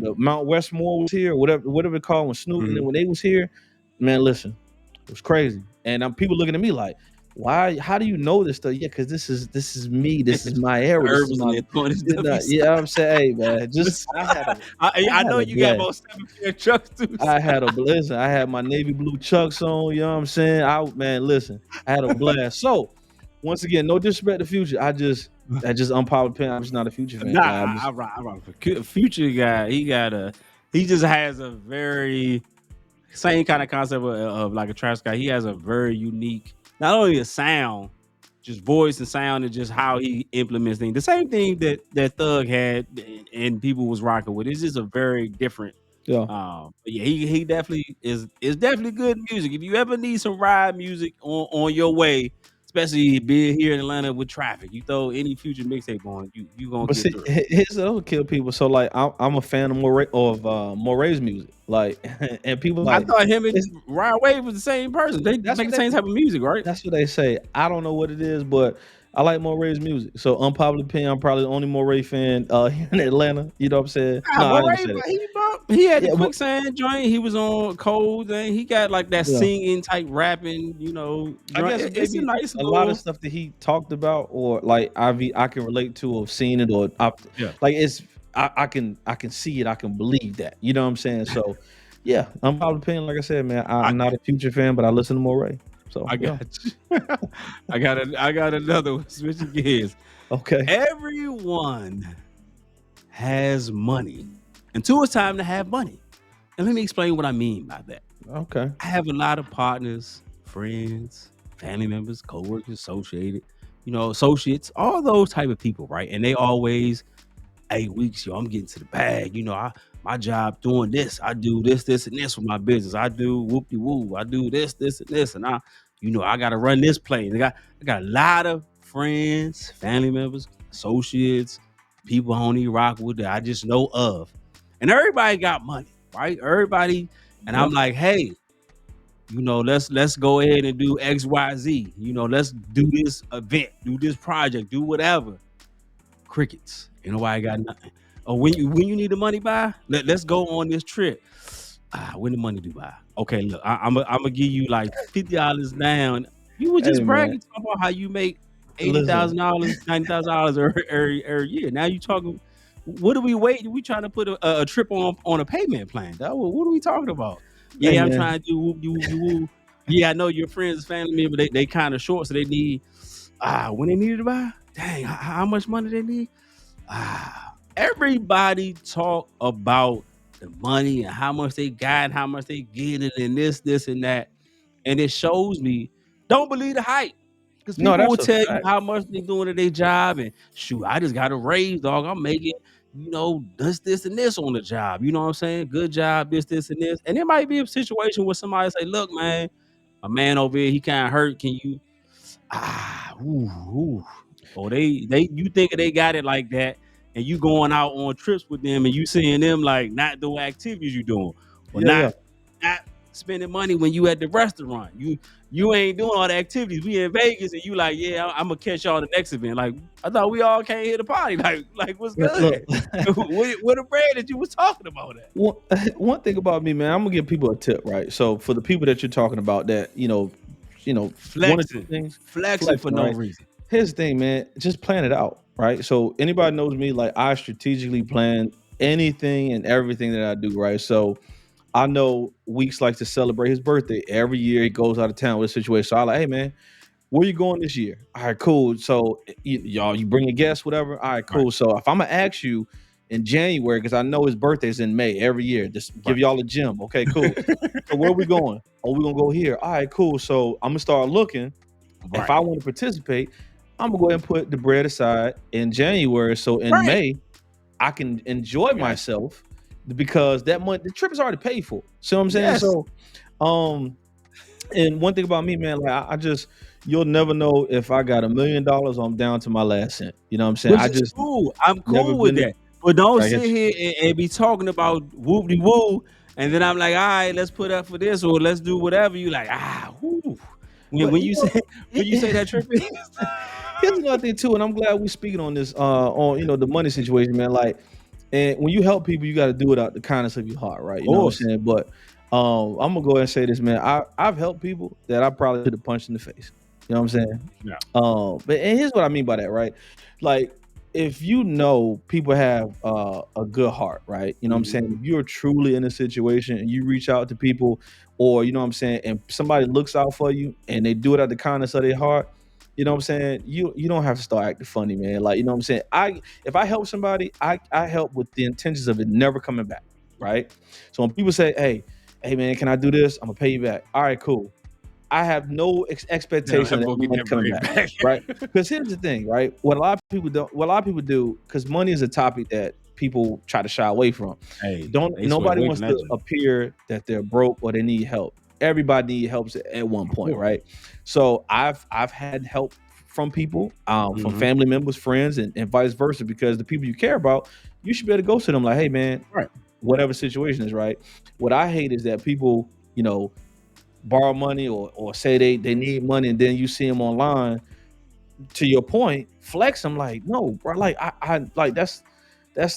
the Mount Westmore was here, whatever it called, when Snoop and then Mhm. when they was here, man, listen, it was crazy. And people looking at me like, why? How do you know this stuff? Yeah, because this is me. This is my The era. This is Herbals and my. the 20s Yeah, WC. I'm saying, hey man, just I I know had a you got blast. about 7 pair of trucks too. I had a listen. I had my navy blue chucks on. You know what I'm saying? Man, listen, I had a blast. So once again, no disrespect to Future. I just unpopular opinion. I'm just not a Future fan. Nah, Like I'm just I rock for Future guy. He just has a very same kind of concept of like a trash guy. He has a very unique, not only a sound, just voice and sound, and just how he implements things. The same thing that Thug had and people was rocking with. It's just a very different. yeah. But yeah, he definitely is definitely good music. If you ever need some ride music on your way, especially being here in Atlanta with traffic, you throw any Future mixtape on, you gonna But get see, through. here's the other kill people. So like, I'm a fan of Moray's music. Like, and people I like, thought him and it's, Rod Wave was the same person. They that's make what the same type of music, right? that's what they say. I don't know what it is, but I like Moray's music. So unpopular opinion, I'm probably the only Moray fan here in Atlanta. You know what I'm saying? Nah, No, I ain't gonna Moray, say that. he had the Yeah, but quicksand joint. He was on cold and he got like that yeah. singing type rapping, I joint. guess It's a maybe nice a lot of little stuff that he talked about, or like I can relate to, or seen it, or yeah. like I can see it, I can believe that. You know what I'm saying? So yeah, I'm probably opinion. Like I said, man, I I'm not a Future fan, but I listen to Moray. So I yeah, got you. I got another one. Switching gears. okay, Everyone has money until it's time to have money. And let me explain what I mean by that. okay, I have a lot of partners, friends, family members, coworkers, associates, all those type of people, right? And they always 8 weeks, yo, I'm getting to the bag. My job doing this. I do this, this, and this with my business. I do whoop de woo. I do this, this, and this, and I gotta run this plane. I got a lot of friends, family members, associates, people I don't even rock with that I just know of, and everybody got money, right? Everybody, and yeah, I'm like, hey, let's go ahead and do X, Y, Z. Let's do this event, do this project, do whatever. Crickets. Ain't nobody got nothing. Oh, when you need the money by, let's go on this trip. When the money do by? Okay, look, I'm gonna give you like $50 down. You were hey just man, bragging talking about how you make listen, $80,000, $90,000 every year. Now you talking. What are we waiting? We trying to put a trip on a payment plan. What are we talking about? hey Yeah, I'm man, trying to do whoop de whoop de woo. Yeah, I know your friends, family member, they kind of short, so they need when they need to buy. Dang, how much money they need? Everybody talk about the money and how much they got, and how much they getting, and this, and that, and it shows me. Don't believe the hype. Because No, people will that's a tell you fact. how much they doing at their job, and shoot, I just got a raise, dog. I'm making, this, and this on the job. You know what I'm saying? Good job, this, and this. And it might be a situation where somebody say, look, man, a man over here, he kind of hurt. Can you ooh, ooh. Or you thinking they got it like that, and you going out on trips with them, and you seeing them like not doing activities you doing, or Yeah, yeah. not spending money when you at the restaurant. You ain't doing all the activities. We in Vegas, and you like, yeah, I'm gonna catch y'all the next event. Like, I thought we all came here to party. Like what's Look, good? Where the brand that you was talking about at? one, one thing about me, man, I'm gonna give people a tip, right? So for the people that you're talking about, that one or two Flexing, things, flexing for flexing, no right? reason. Here's the thing, man. Just plan it out, right? So anybody knows me, like I strategically plan anything and everything that I do, right? So I know Weeks likes to celebrate his birthday every year. He goes out of town with a situation. So I like, hey man, where you going this year? All right, cool. So y'all, you bring a guest, whatever. All right, Right, cool. So if I'm gonna ask you in January, because I know his birthday's in May every year, just give right, y'all a gym. Okay, cool. So where we going? Oh, we're gonna go here. All right, cool. So I'm gonna start looking. If I right, want to participate, I'm gonna go ahead and put the bread aside in January. So in right. May, I can enjoy I got you. myself because that month the trip is already paid for. See what I'm saying? Yes. So um and one thing about me, man, like I just you'll never know if I got $1 million or I'm down to my last cent. You know what I'm saying? Which I is just cool. I'm never cool with been that. But don't right. sit here and be talking about whoop de woo, and then I'm like, all right, let's put up for this or let's do whatever. You like, whoo. When But when you say when you say that trip is here's another thing too, and I'm glad we're speaking on this on the money situation, man. Like, and when you help people, you got to do it out the kindness of your heart, right? of You know what I'm course. saying? But I'm gonna go ahead and say this, man. I've helped people that I probably could have punched in the face. You know what I'm saying? Yeah. But and here's what I mean by that, right? Like, if you know people have a good heart, right? You know what I'm Mhm. saying? If you're truly in a situation and you reach out to people, or you know what I'm saying, and somebody looks out for you and they do it out the kindness of their heart, you know what I'm saying? You don't have to start acting funny, man. Like, you know what I'm saying? If I help somebody, I help with the intentions of it never coming back, right? So when people say, hey man, can I do this? I'm gonna pay you back. All right, cool. I have no Never expectation of ever that go get money that coming bread back, back. right? Because here's the thing, right? What a lot of people do, because money is a topic that people try to shy away from. Hey, Don't they sway Nobody away wants from that to joint. appear that they're broke or they need help. Everybody needs help at one Of point, course. right? So I've had help from people, from Mhm. family members, friends, and vice versa, because the people you care about, you should be able to go to them like, hey man, Right. whatever situation is, right? What I hate is that people, borrow money or say they need money, and then you see them online, to your point, flex. I'm like, no, bro, like I like that's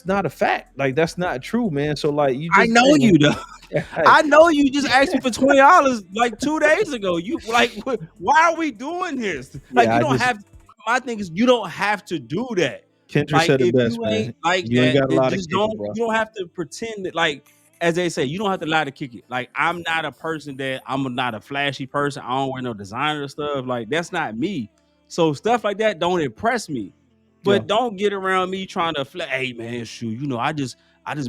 not a fact. Like that's not true, man. So like you I just, know hey man, you though. hey, I know you just asked me for $20 like 2 days ago. You like, why are we doing this? Like, yeah, you I don't just have. My thing is, you don't have to do that. Kendrick Like, said it if best, you ain't man. like You ain't that, got a then lot of just kicking, don't. bro. You don't have to pretend that. Like, as they say, you don't have to lie to kick it. Like, I'm not a person that not a flashy person. I don't wear no designer stuff. Like, that's not me. So stuff like that don't impress me. Yeah. But don't get around me trying to hey man, shoot, I just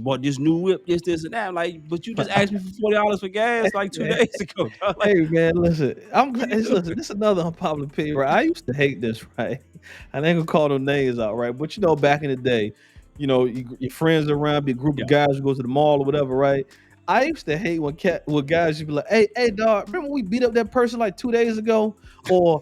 bought this new whip, this and that. Like, but you just asked me for $40 for gas like two Man. days ago. Dog. Like, Hey man, listen. I'm what glad. you doing? Listen, this is another unpopular opinion, right? I used to hate this, right? I ain't gonna call no names out, right? But back in the day, your friends around, be a group Yeah. of guys who go to the mall or whatever, right? I used to hate when guys used to be like, hey, dog, remember we beat up that person like 2 days ago, or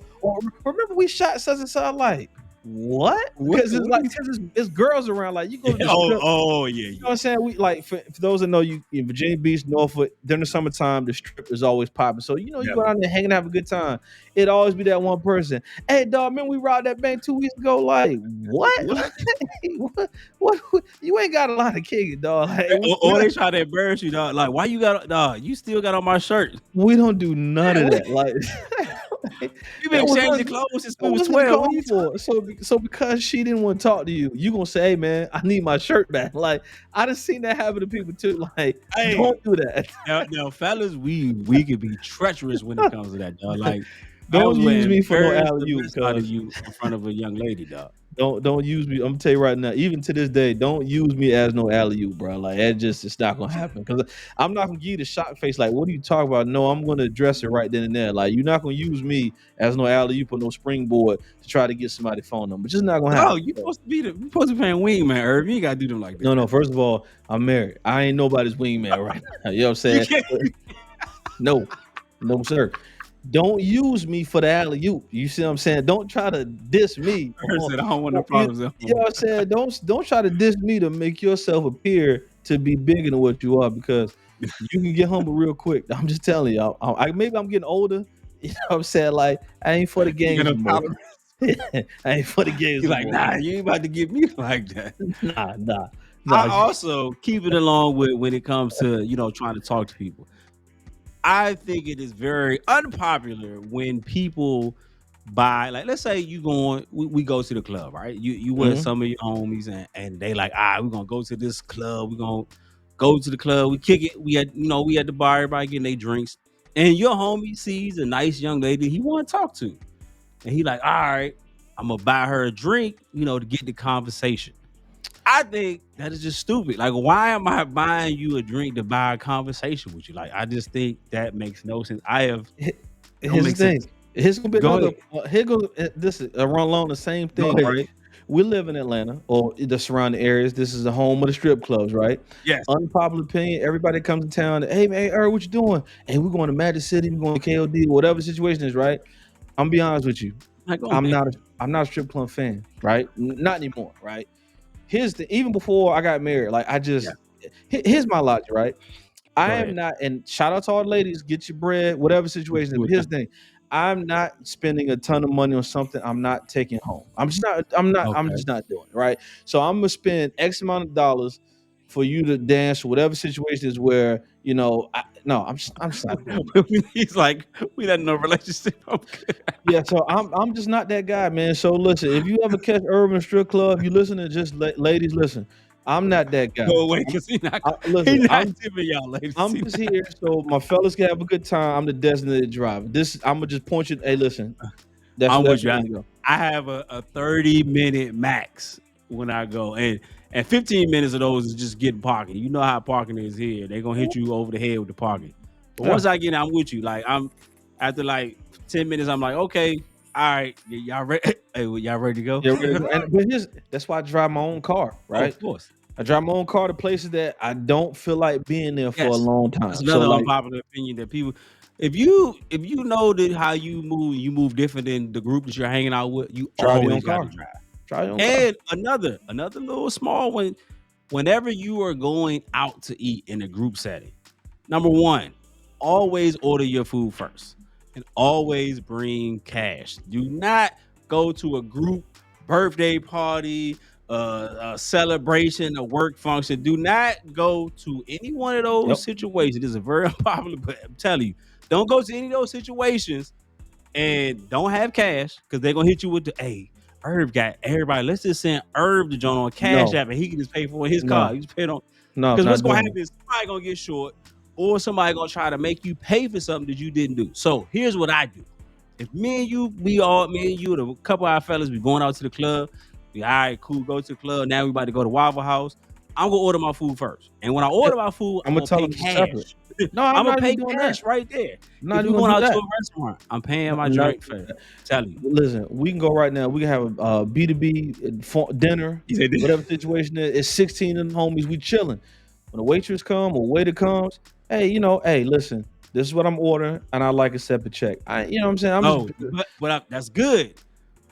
remember we shot such and such? Like, what? What? Because it's What are like, you? because it's girls around. Like, you go to the Oh, strip. oh yeah, You know what I'm yeah. saying? We like, for those that know, you in Virginia Beach, Norfolk, during the summertime, the strip is always popping. So you go Definitely. down there hanging, have a good time. It always be that one person. Hey, dog, man, we robbed that bank 2 weeks ago. Like, what? What? What? You ain't got a lot of kicking, dog. Like, Or they try to embarrass you, dog. Like, why you got, dog? You still got on my shirt. we don't do none Man, of that. Like, we've been that was exchanging nothing. clothes since we That was wasn't 12. What are called you for. So because she didn't want to talk to you, you gonna say, "Hey man, I need my shirt back." Like I done seen that happen to people too. Like Hey, don't do that. now, fellas, we can be treacherous when it comes to that, dog. Like, I Don't was use will me for no embarrass the alley oop, mess out of cuz. you in front of a young lady, dog. Don't use me. I'm gonna tell you right now, even to this day, don't use me as no alley oop, bro. Like that just it's not gonna happen. Cause I'm not gonna give you the shock face, like, what are you talking about? No, I'm gonna address it right then and there. Like, you're not gonna use me as no alley oop or no springboard to try to get somebody's phone number. Just not gonna No, happen. you supposed to be paying wingman, Irv. You ain't gotta do them like that. No, first of all, I'm married. I ain't nobody's wingman right now. You know what I'm You saying? can't. No, no, sir. Don't use me for the alley oop. You see what I'm saying? Don't try to diss me. Irv said, I don't want no You problems at know home. what I'm saying? Don't try to diss me to make yourself appear to be bigger than what you are, because you can get humble real quick. I'm just telling y'all. Maybe I'm getting older. You know what I'm saying? Like, I ain't for the You got games no no more. tolerance. I ain't for the games You're no like, more. nah, you ain't about to get me like that. Nah. I also keep it along with when it comes to trying to talk to people. I think it is very unpopular when people buy, like, let's say we go to the club, right? You with Mhm. some of your homies and they like, we're gonna go to this club, we're gonna go to the club, we kick it, we at the bar, everybody getting their drinks, and your homie sees a nice young lady he want to talk to, and he like, all right, I'm gonna buy her a drink, to get the conversation. I think that is just stupid. Like, why am I buying you a drink to buy a conversation with you? Like, I just think that makes no sense. He- Don't Here's the make thing. sense. Here's gonna be Go another. ahead. Here goes this is around along the same Go thing, ahead. right? We live in Atlanta or the surrounding areas. This is the home of the strip clubs, right? Yes. Unpopular opinion. Everybody comes to town. Hey man, Earl, what you doing? Hey, we're going to Magic City. We're going to KOD. Whatever the situation is, right? I'm gonna be honest with you. Like, go, I'm man. not. I'm not a strip club fan, right? Not anymore, right? Here's the even before I got married. Like I Yeah. just here's my logic, right? I Go am ahead. not, and shout out to all the ladies, get your bread, whatever situation. Do But it here's now. the thing, I'm not spending a ton of money on something I'm not taking home. I'm just not. I'm not. I'm Okay. just not doing it. Right. So I'm gonna spend X amount of dollars for you to dance, whatever situation is where no, I'm just not doing it. He's like, we not in a relationship. I'm good. Yeah, so I'm just not that guy, man. So listen, if you ever catch Urban Strip Club, you listen to just ladies, listen. I'm not that guy. Go away, because he Listen, not tipping y'all, ladies. I'm He just not. here so my fellas can have a good time. I'm the designated driver. I'm gonna just point you. Hey, listen, I'm that's with you. where I, you go. I have a 30-minute max when I go, and 15 minutes of those is just getting parking. You know how parking is here. They're gonna hit you over the head with the parking. But Yeah, once I get in, I'm with you. Like, I'm after like 10 minutes, I'm like, okay, all right, y'all ready? Hey, y'all ready to go? yeah, ready to go. But that's why I drive my own car, Oh, right? of course. I drive my own car to places that I don't feel like being there for a Yes. long That's time. So another like, unpopular opinion that people, if you know that how you move different than the group that you're hanging out with, you drive your own always got to car. drive. Drive your own car. And another little small one, whenever you are going out to eat in a group setting, number one, always order your food first and always bring cash. Do not go to a group birthday party, a celebration, a work function. Do not go to any one of those Yep. situations. This is very unpopular, but I'm telling you, don't go to any of those situations and don't have cash, because they're gonna hit you with the, hey, Herb got everybody. Let's just send Herb the joint on Cash No, App and he can just pay for his car. no, He just pay it on, no, because what's not gonna doing happen it. is somebody gonna get short, or somebody gonna try to make you pay for something that you didn't do. So here's what I do. If me and you, and a couple of our fellas, we going out to the club, we all right, cool, go to the club. Now we about to go to Waffle House. I'm gonna order my food first. And when I Yeah, order my food, I'm I'm gonna gonna tell pay them to separate. cash. No, I'm I'm gonna not even pay doing cash that. right there. I'm not If even we gonna going do out to that. a restaurant, I'm paying my I'm not drink first. Tell you. Listen, we can go right now. We can have a B2B dinner, He said, whatever situation it is. It's 16 of them homies. We chilling. When the waitress come or waiter comes, hey, hey, listen, this is what I'm ordering, and I like a separate check. You know what I'm saying? I'm just no, that's good.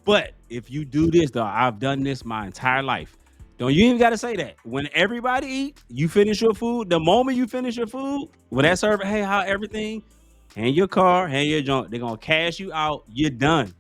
But if you do this, though, I've done this my entire life. Don't you even got to say that. When everybody eat, you finish your food. The moment you finish your food, when that server, hey, how everything, hand your car, hand your junk. They're gonna cash you out. You're done.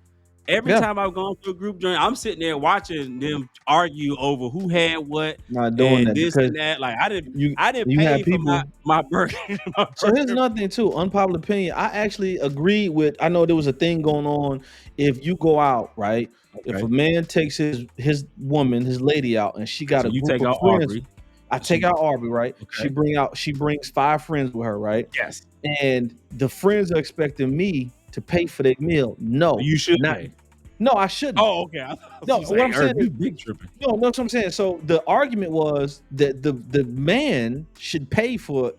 Every yeah, time I've gone to a group joint, I'm sitting there watching them argue over who had what not doing and that this because and that. Like, I didn't, you I didn't you have pay for my people. my burger. My So here's burger. another thing too. Unpopular opinion. I actually agree with. I know there was a thing going on. If you go out, right? If a Okay, man takes his woman, his lady out, and she got so a you group take of out friends, Aubrey. I take She out Aubrey, right? okay. She brings 5 friends with her, right? Yes, And the friends are expecting me to pay for their meal. No, you should not pay. No, I shouldn't. Oh, okay. I was No, gonna what say, I'm saying Herb, is you big tripping. no, that's what I'm saying. So the argument was that the man should pay for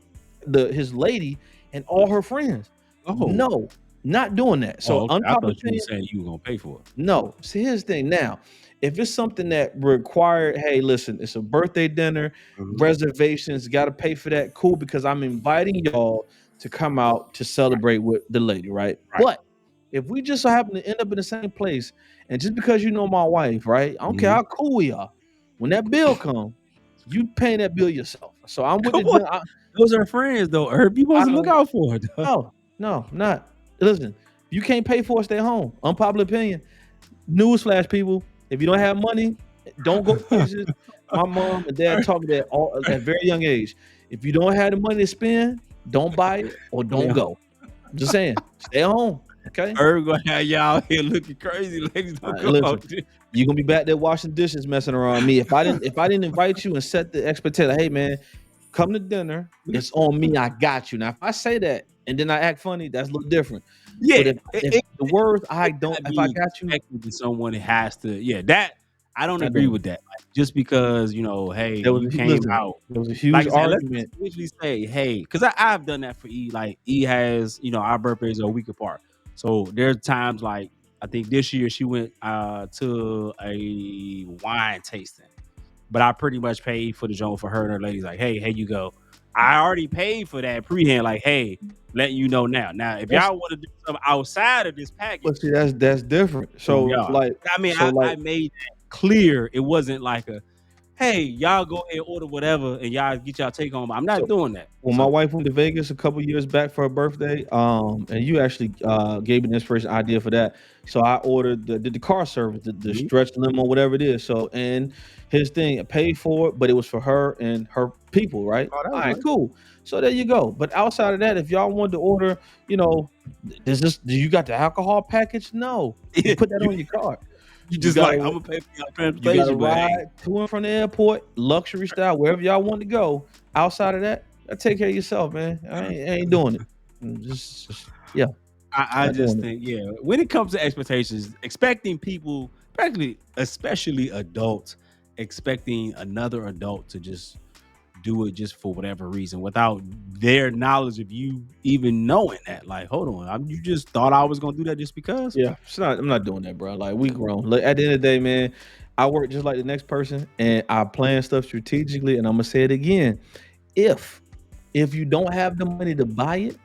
his lady and all her friends. Oh, No, not doing that. oh, So okay. I unpopular thought you were opinion. saying you were gonna pay for it. No. See, here's the thing. Now, if it's something that required, hey, listen, it's a birthday dinner, Mhm. reservations, got to pay for that. Cool, because I'm inviting y'all to come out to celebrate with the lady, right? Right. But if we just so happen to end up in the same place, and just because you know my wife, right? I don't care Mhm. how cool we are. When that bill comes, you paying that bill yourself. So I'm with Come the on, gen- those are friends though, Herb. You I supposed to look out for it. Dog. no, no, not. Listen, you can't pay for it, stay home. Unpopular opinion. Newsflash, people. If you don't have money, don't go places. My mom and dad taught me that at a very young age. If you don't have the money to spend, don't buy it or don't Yeah. go. I'm just saying, stay at home. Okay. Herb gonna have y'all here looking crazy. Ladies, don't And go listen, out there. you're gonna be back there washing dishes, messing around me. If I didn't invite you and set the expectation, hey man, come to dinner. It's on me. I got you. Now, if I say that and then I act funny, that's a little different. But Yeah, if the words I don't, gotta if I be got you, expected that someone has to. Yeah, that I don't not agree doing it. with that. Like, just because hey, There was you came listen, out. there was a huge Like I said, let's argument. usually say, hey, because I've done that for E. Like E has, our birthdays are a week apart. So there's times like I think this year she went to a wine tasting, but I pretty much paid for the joint for her and her ladies. Like, hey, here you go. I already paid for that prehand. Like, hey, letting you know now. Now, if That's y'all want to do something outside of this package, but see, that's different. on So y'all. like, I mean, so like, I made that clear. It wasn't like a hey, y'all go ahead and order whatever and y'all get y'all take home. I'm not so doing that. when my So wife went to Vegas a couple years back for her birthday, and you actually gave me the inspiration idea for that. So I ordered did the car service, the mhm. stretch limo, whatever it is. So and his thing, I paid for it, but it was for her and her people, right? Oh, that All was right, nice. cool. So there you go. But outside of that, if y'all wanted to order, do you got the alcohol package? No, you put that you on your card. you You just gotta like I'm gonna pay for your You got to transportation, but ride hey, to and from the airport, luxury style, wherever y'all want to go. Outside of that, take care of yourself, man. I ain't doing it. Yeah, I not just doing it. think, yeah, when it comes to expectations, expecting people, practically, especially adults, expecting another adult to just do it just for whatever reason without their knowledge of you even knowing that. Like, hold on, you just thought I was gonna do that just because? Yeah, I'm not doing that, bro. Like we grown. Like, at the end of the day, man, I work just like the next person, and I plan stuff strategically. And I'm gonna say it again: if you don't have the money to buy it,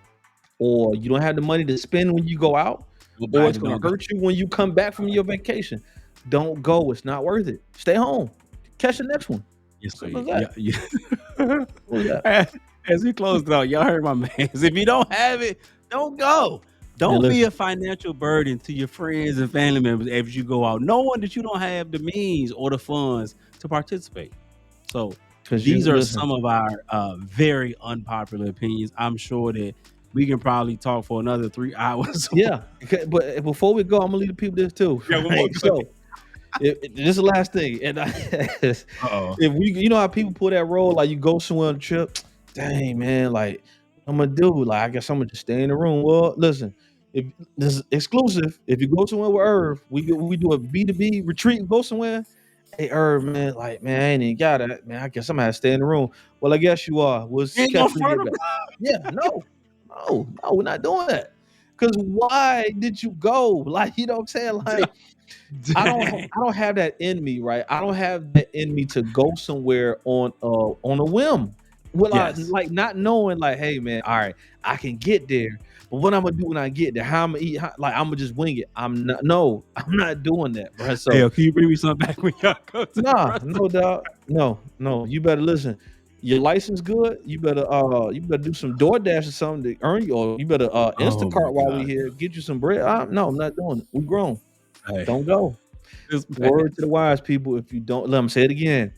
or you don't have the money to spend when you go out, or Nobody it's gonna don't go. hurt you when you come back from your vacation, don't go. It's not worth it. Stay home. Catch the next one. Yes, sir. Simple as Yeah, that. yeah. Simple as that. As we close it out, y'all heard my man. If you don't have it, don't go. And Don't be listen, a financial burden to your friends and family members as you go out, knowing that you don't have the means or the funds to participate. So because you these are listen. some of our very unpopular opinions. I'm sure that we can probably talk for another 3 hours. Yeah, okay, but before we go, I'm gonna leave the people this too. Yeah, one more. Right? So, this is the last thing, and Uh-oh. if we, how people pull that role, like you go somewhere on a trip, dang man, like I'm gonna do, like I guess I'm gonna just stay in the room. Well, listen, if this is exclusive, if you go somewhere with Irv, we do a B2B retreat, go somewhere. Hey Irv, man, like man, I ain't even got it, man. I guess I'm gonna have to stay in the room. Well, I guess you are. We'll You ain't catch gonna when you front get them? back. Yeah, no, we're not doing that. Cause why did you go? Like, you know what I'm saying? Like, Dang. I don't have that in me, right? I don't have that in me to go somewhere on a whim. Well, I Yes. like not knowing, like, hey man, all right, I can get there, but what I'm gonna do when I get there? How I'm gonna eat? Like, I'm gonna just wing it. I'm not. No, I'm not doing that, bro. Hey, So yo, can you bring me something back when y'all go to the nah, restaurant? no doubt, no. You better listen. Your license good. You better do some DoorDash or something to earn you. Or you better Oh my Instacart while we God. here. Get you some bread. No, I'm not doing it. We grown. Hey, Don't go. this man. Word to the wise people. If you don't, let them say it again.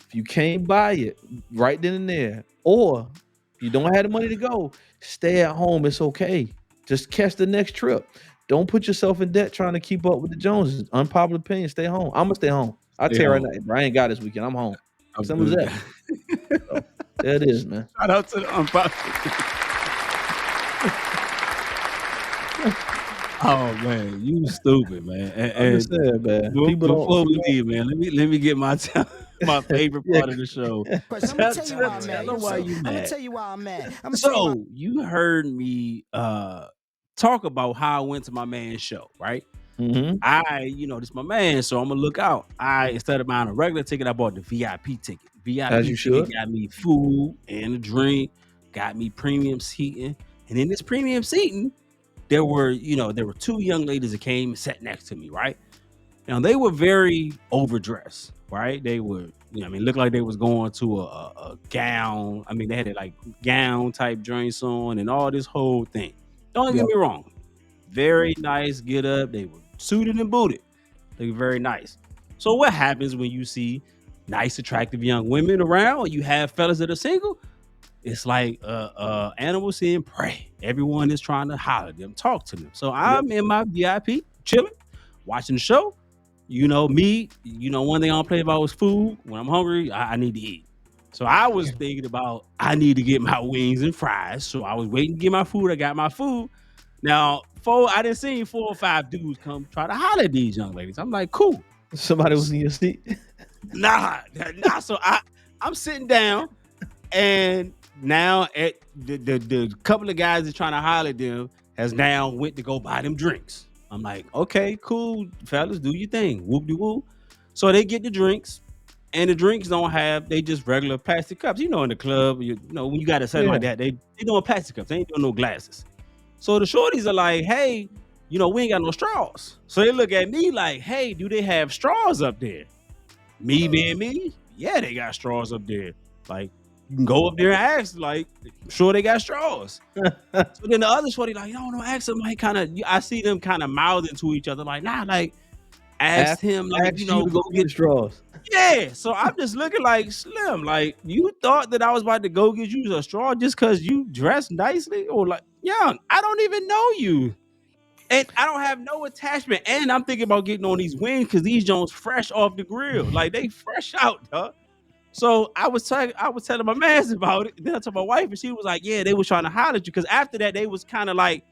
If you can't buy it right then and there, or if you don't have the money to go, stay at home. It's okay. Just catch the next trip. Don't put yourself in debt trying to keep up with the Joneses. Unpopular opinion. Stay home. I'm gonna stay home. I Stay tell you right home. now, bro, I ain't got this weekend. I'm home. I'm Simple as good. that. So there it is, man. Shout out to the unpopular. Oh man, you stupid, man. I'm just And saying, man. People don't. before we People leave, man, let me get my my don't favorite yeah. part of the show. Question. I'm gonna tell you Tell, why I'm tell mad. You know them what why I'm saying? you I'm gonna mad. tell you why I'm mad. I'm gonna tell you why. So you heard me talk about how I went to my man's show, right? Hmm. This my man, so I'm gonna look out. Instead of buying a regular ticket, I bought the VIP ticket. As VIP you ticket should. got me food and a drink, got me premium seating, and in this premium seating, there were two young ladies that came and sat next to me, right? Now they were very overdressed, right? They were, looked like they was going to a gown. I mean, they had like gown type joints on and all this whole thing. Don't get Yep. me wrong, very nice get up. They were suited and booted. They were very nice. So what happens when you see nice, attractive young women around? You have fellas that are single. It's like animals seeing prey. Everyone is trying to holler at them, talk to them. So Yep. I'm in my VIP, chilling, watching the show. Me, one thing I don't play about was food. When I'm hungry, I need to eat. So I was thinking about I need to get my wings and fries. So I was waiting to get my food. I got my food. Now, I didn't see 4 or 5 dudes come try to holler at these young ladies. I'm like, cool. Somebody was in your seat. Nah. So I'm sitting down, and now at the couple of guys that's trying to holler at them has now went to go buy them drinks. I'm like, okay, cool, fellas, do your thing. Whoop de whoop. So they get the drinks, and the drinks they just regular plastic cups. In the club, when you got a setting Yeah. like that, they doing plastic cups. They ain't doing no glasses. So the shorties are like, hey, we ain't got no straws. So they look at me like, hey, do they have straws up there? Me being me, yeah, they got straws up there. Like, you can go up there and ask, like, I'm sure they got straws. So then the other shorty, like, no, ask them, like, I see them kind of mouthing to each other, like, nah, like, asked Ask, him, like, asked you to go go get get, the straws. yeah. So I'm just looking like Slim, like, you thought that I was about to go get you a straw just because you dressed nicely? Or, like, young, I don't even know you. And I don't have no attachment. And I'm thinking about getting on these wings because these Jones fresh off the grill. Like, they fresh out, dog. So I was telling my mans about it. Then I told my wife, and she was like, "Yeah, they was trying to holler at you." Because after that, they was kind of like,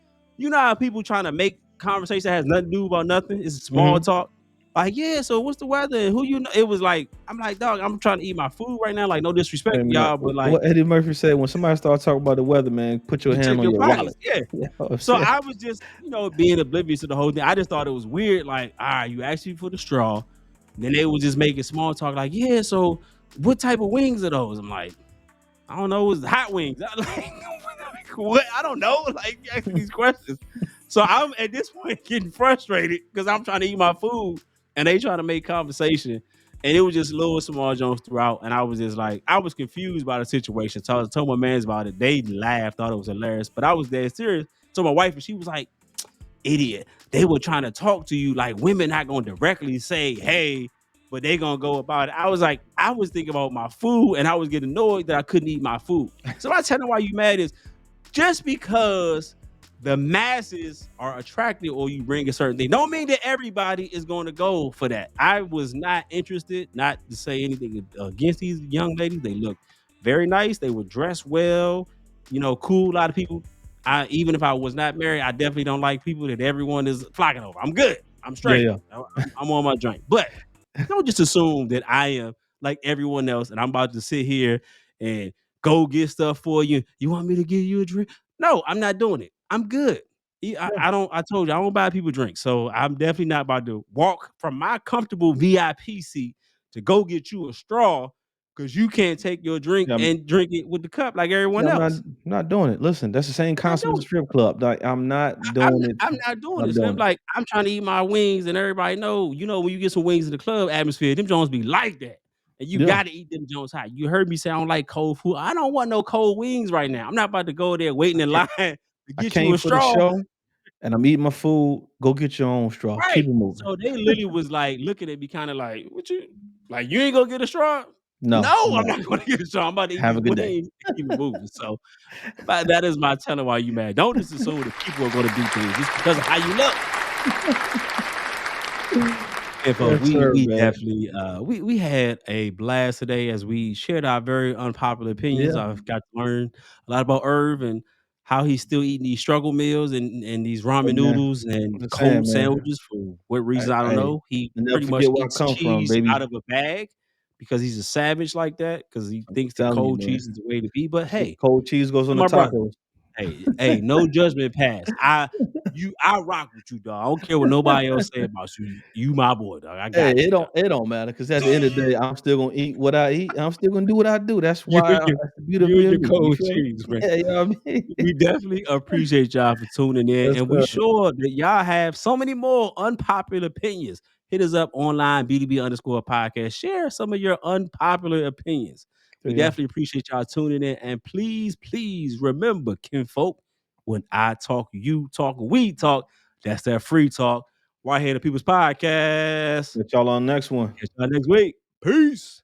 how people trying to make conversation that has nothing to do about nothing. It's small Hmm. talk. Like, yeah, so what's the weather? And who you know? It was like, I'm like, dog, I'm trying to eat my food right now. Like, no disrespect Hey to man, y'all, but like, what Eddie Murphy said: when somebody starts talking about the weather, man, put your you hand check on your your pockets. wallet. Yeah. Yeah, I'm So saying. I was just, being oblivious to the whole thing. I just thought it was weird. Like, all right, you asked me for the straw. Then they was just making small talk, like, yeah, so what type of wings are those? I'm like, I don't know, it was hot wings. I like, what? I don't know. Like, you asking these questions. So I'm at this point getting frustrated because I'm trying to eat my food and they trying to make conversation. And it was just little small Jones throughout. And I was just like, I was confused by the situation. So I told my mans about it. They laughed, thought it was hilarious. But I was dead serious. So my wife, and she was like, idiot. They were trying to talk to you like women not gonna directly say, hey, but they gonna go about it. I was like, I was thinking about my food and I was getting annoyed that I couldn't eat my food. So I tell them why you mad is just because the masses are attracted or you bring a certain thing don't mean that everybody is going to go for that. I was not interested, not to say anything against these young ladies. They look very nice. They were dressed well, cool. A lot of people. Even if I was not married, I definitely don't like people that everyone is flocking over. I'm good. I'm Yeah, straight. yeah. I'm on my drink. But don't just assume that I am like everyone else and I'm about to sit here and go get stuff for you. You want me to give you a drink? No, I'm not doing it. I'm good. I don't. I told you I don't buy people drinks, so I'm definitely not about to walk from my comfortable VIP seat to go get you a straw because you can't take your drink Yeah, and drink it with the cup like everyone yeah, else. I'm not doing it. Listen, that's the same I'm not concept as a doing it. strip club. Like, I'm not doing it. I'm not doing Not this. I'm doing it. like, I'm trying to eat my wings, and everybody know, when you get some wings in the club atmosphere, them Jones be like that. And you Yeah, gotta eat them Jones hot. You heard me say I don't like cold food. I don't want no cold wings right now. I'm not about to go there waiting in line to I get you came a for the straw. show, and I'm eating my food. Go get your own straw. Keep Right. it moving. So they literally was like looking at me kind of like, what you like, you ain't gonna get a straw? No, No, I'm I'm not. not gonna get a straw. I'm about to eat Have these a good day. wings and keep it moving. So but that is my telling why you mad. Don't just assume that people are gonna do things just because of how you look. And folks, Yes, we sir, we man. definitely we had a blast today as we shared our very unpopular opinions. Yeah, I've got to learn a lot about Irv, and how he's still eating these struggle meals and these Hey, ramen man, noodles I'm and just saying, cold man. sandwiches for what reason I don't Hey, know. He never pretty much forget where I eats come from, cheese out baby. of a bag because he's a savage like that because he I'm thinks the telling you, cold man. cheese is the way to be. But hey, Cold cheese goes on you're the my brother. tacos. Hey, no judgment pass. I rock with you, dog. I don't care what nobody else say about you. You my boy, dog. I Hey, got you, dog. it don't matter because at the end of the day, I'm still gonna eat what I eat. I'm still gonna do what I do. That's You why and your that's the beauty of you and your being me. You cold feel me? cheese, man. Yeah, you know what I mean? We definitely appreciate y'all for tuning in, Yes, and we sir. sure that y'all have so many more unpopular opinions. Hit us up online, BDB_podcast. Share some of your unpopular opinions. So, We yeah. definitely appreciate y'all tuning in, and please, please remember, kinfolk, when I talk, you talk, we talk. That's that free talk right here, the People's Podcast. Catch y'all on the next one. Catch y'all next week. Peace.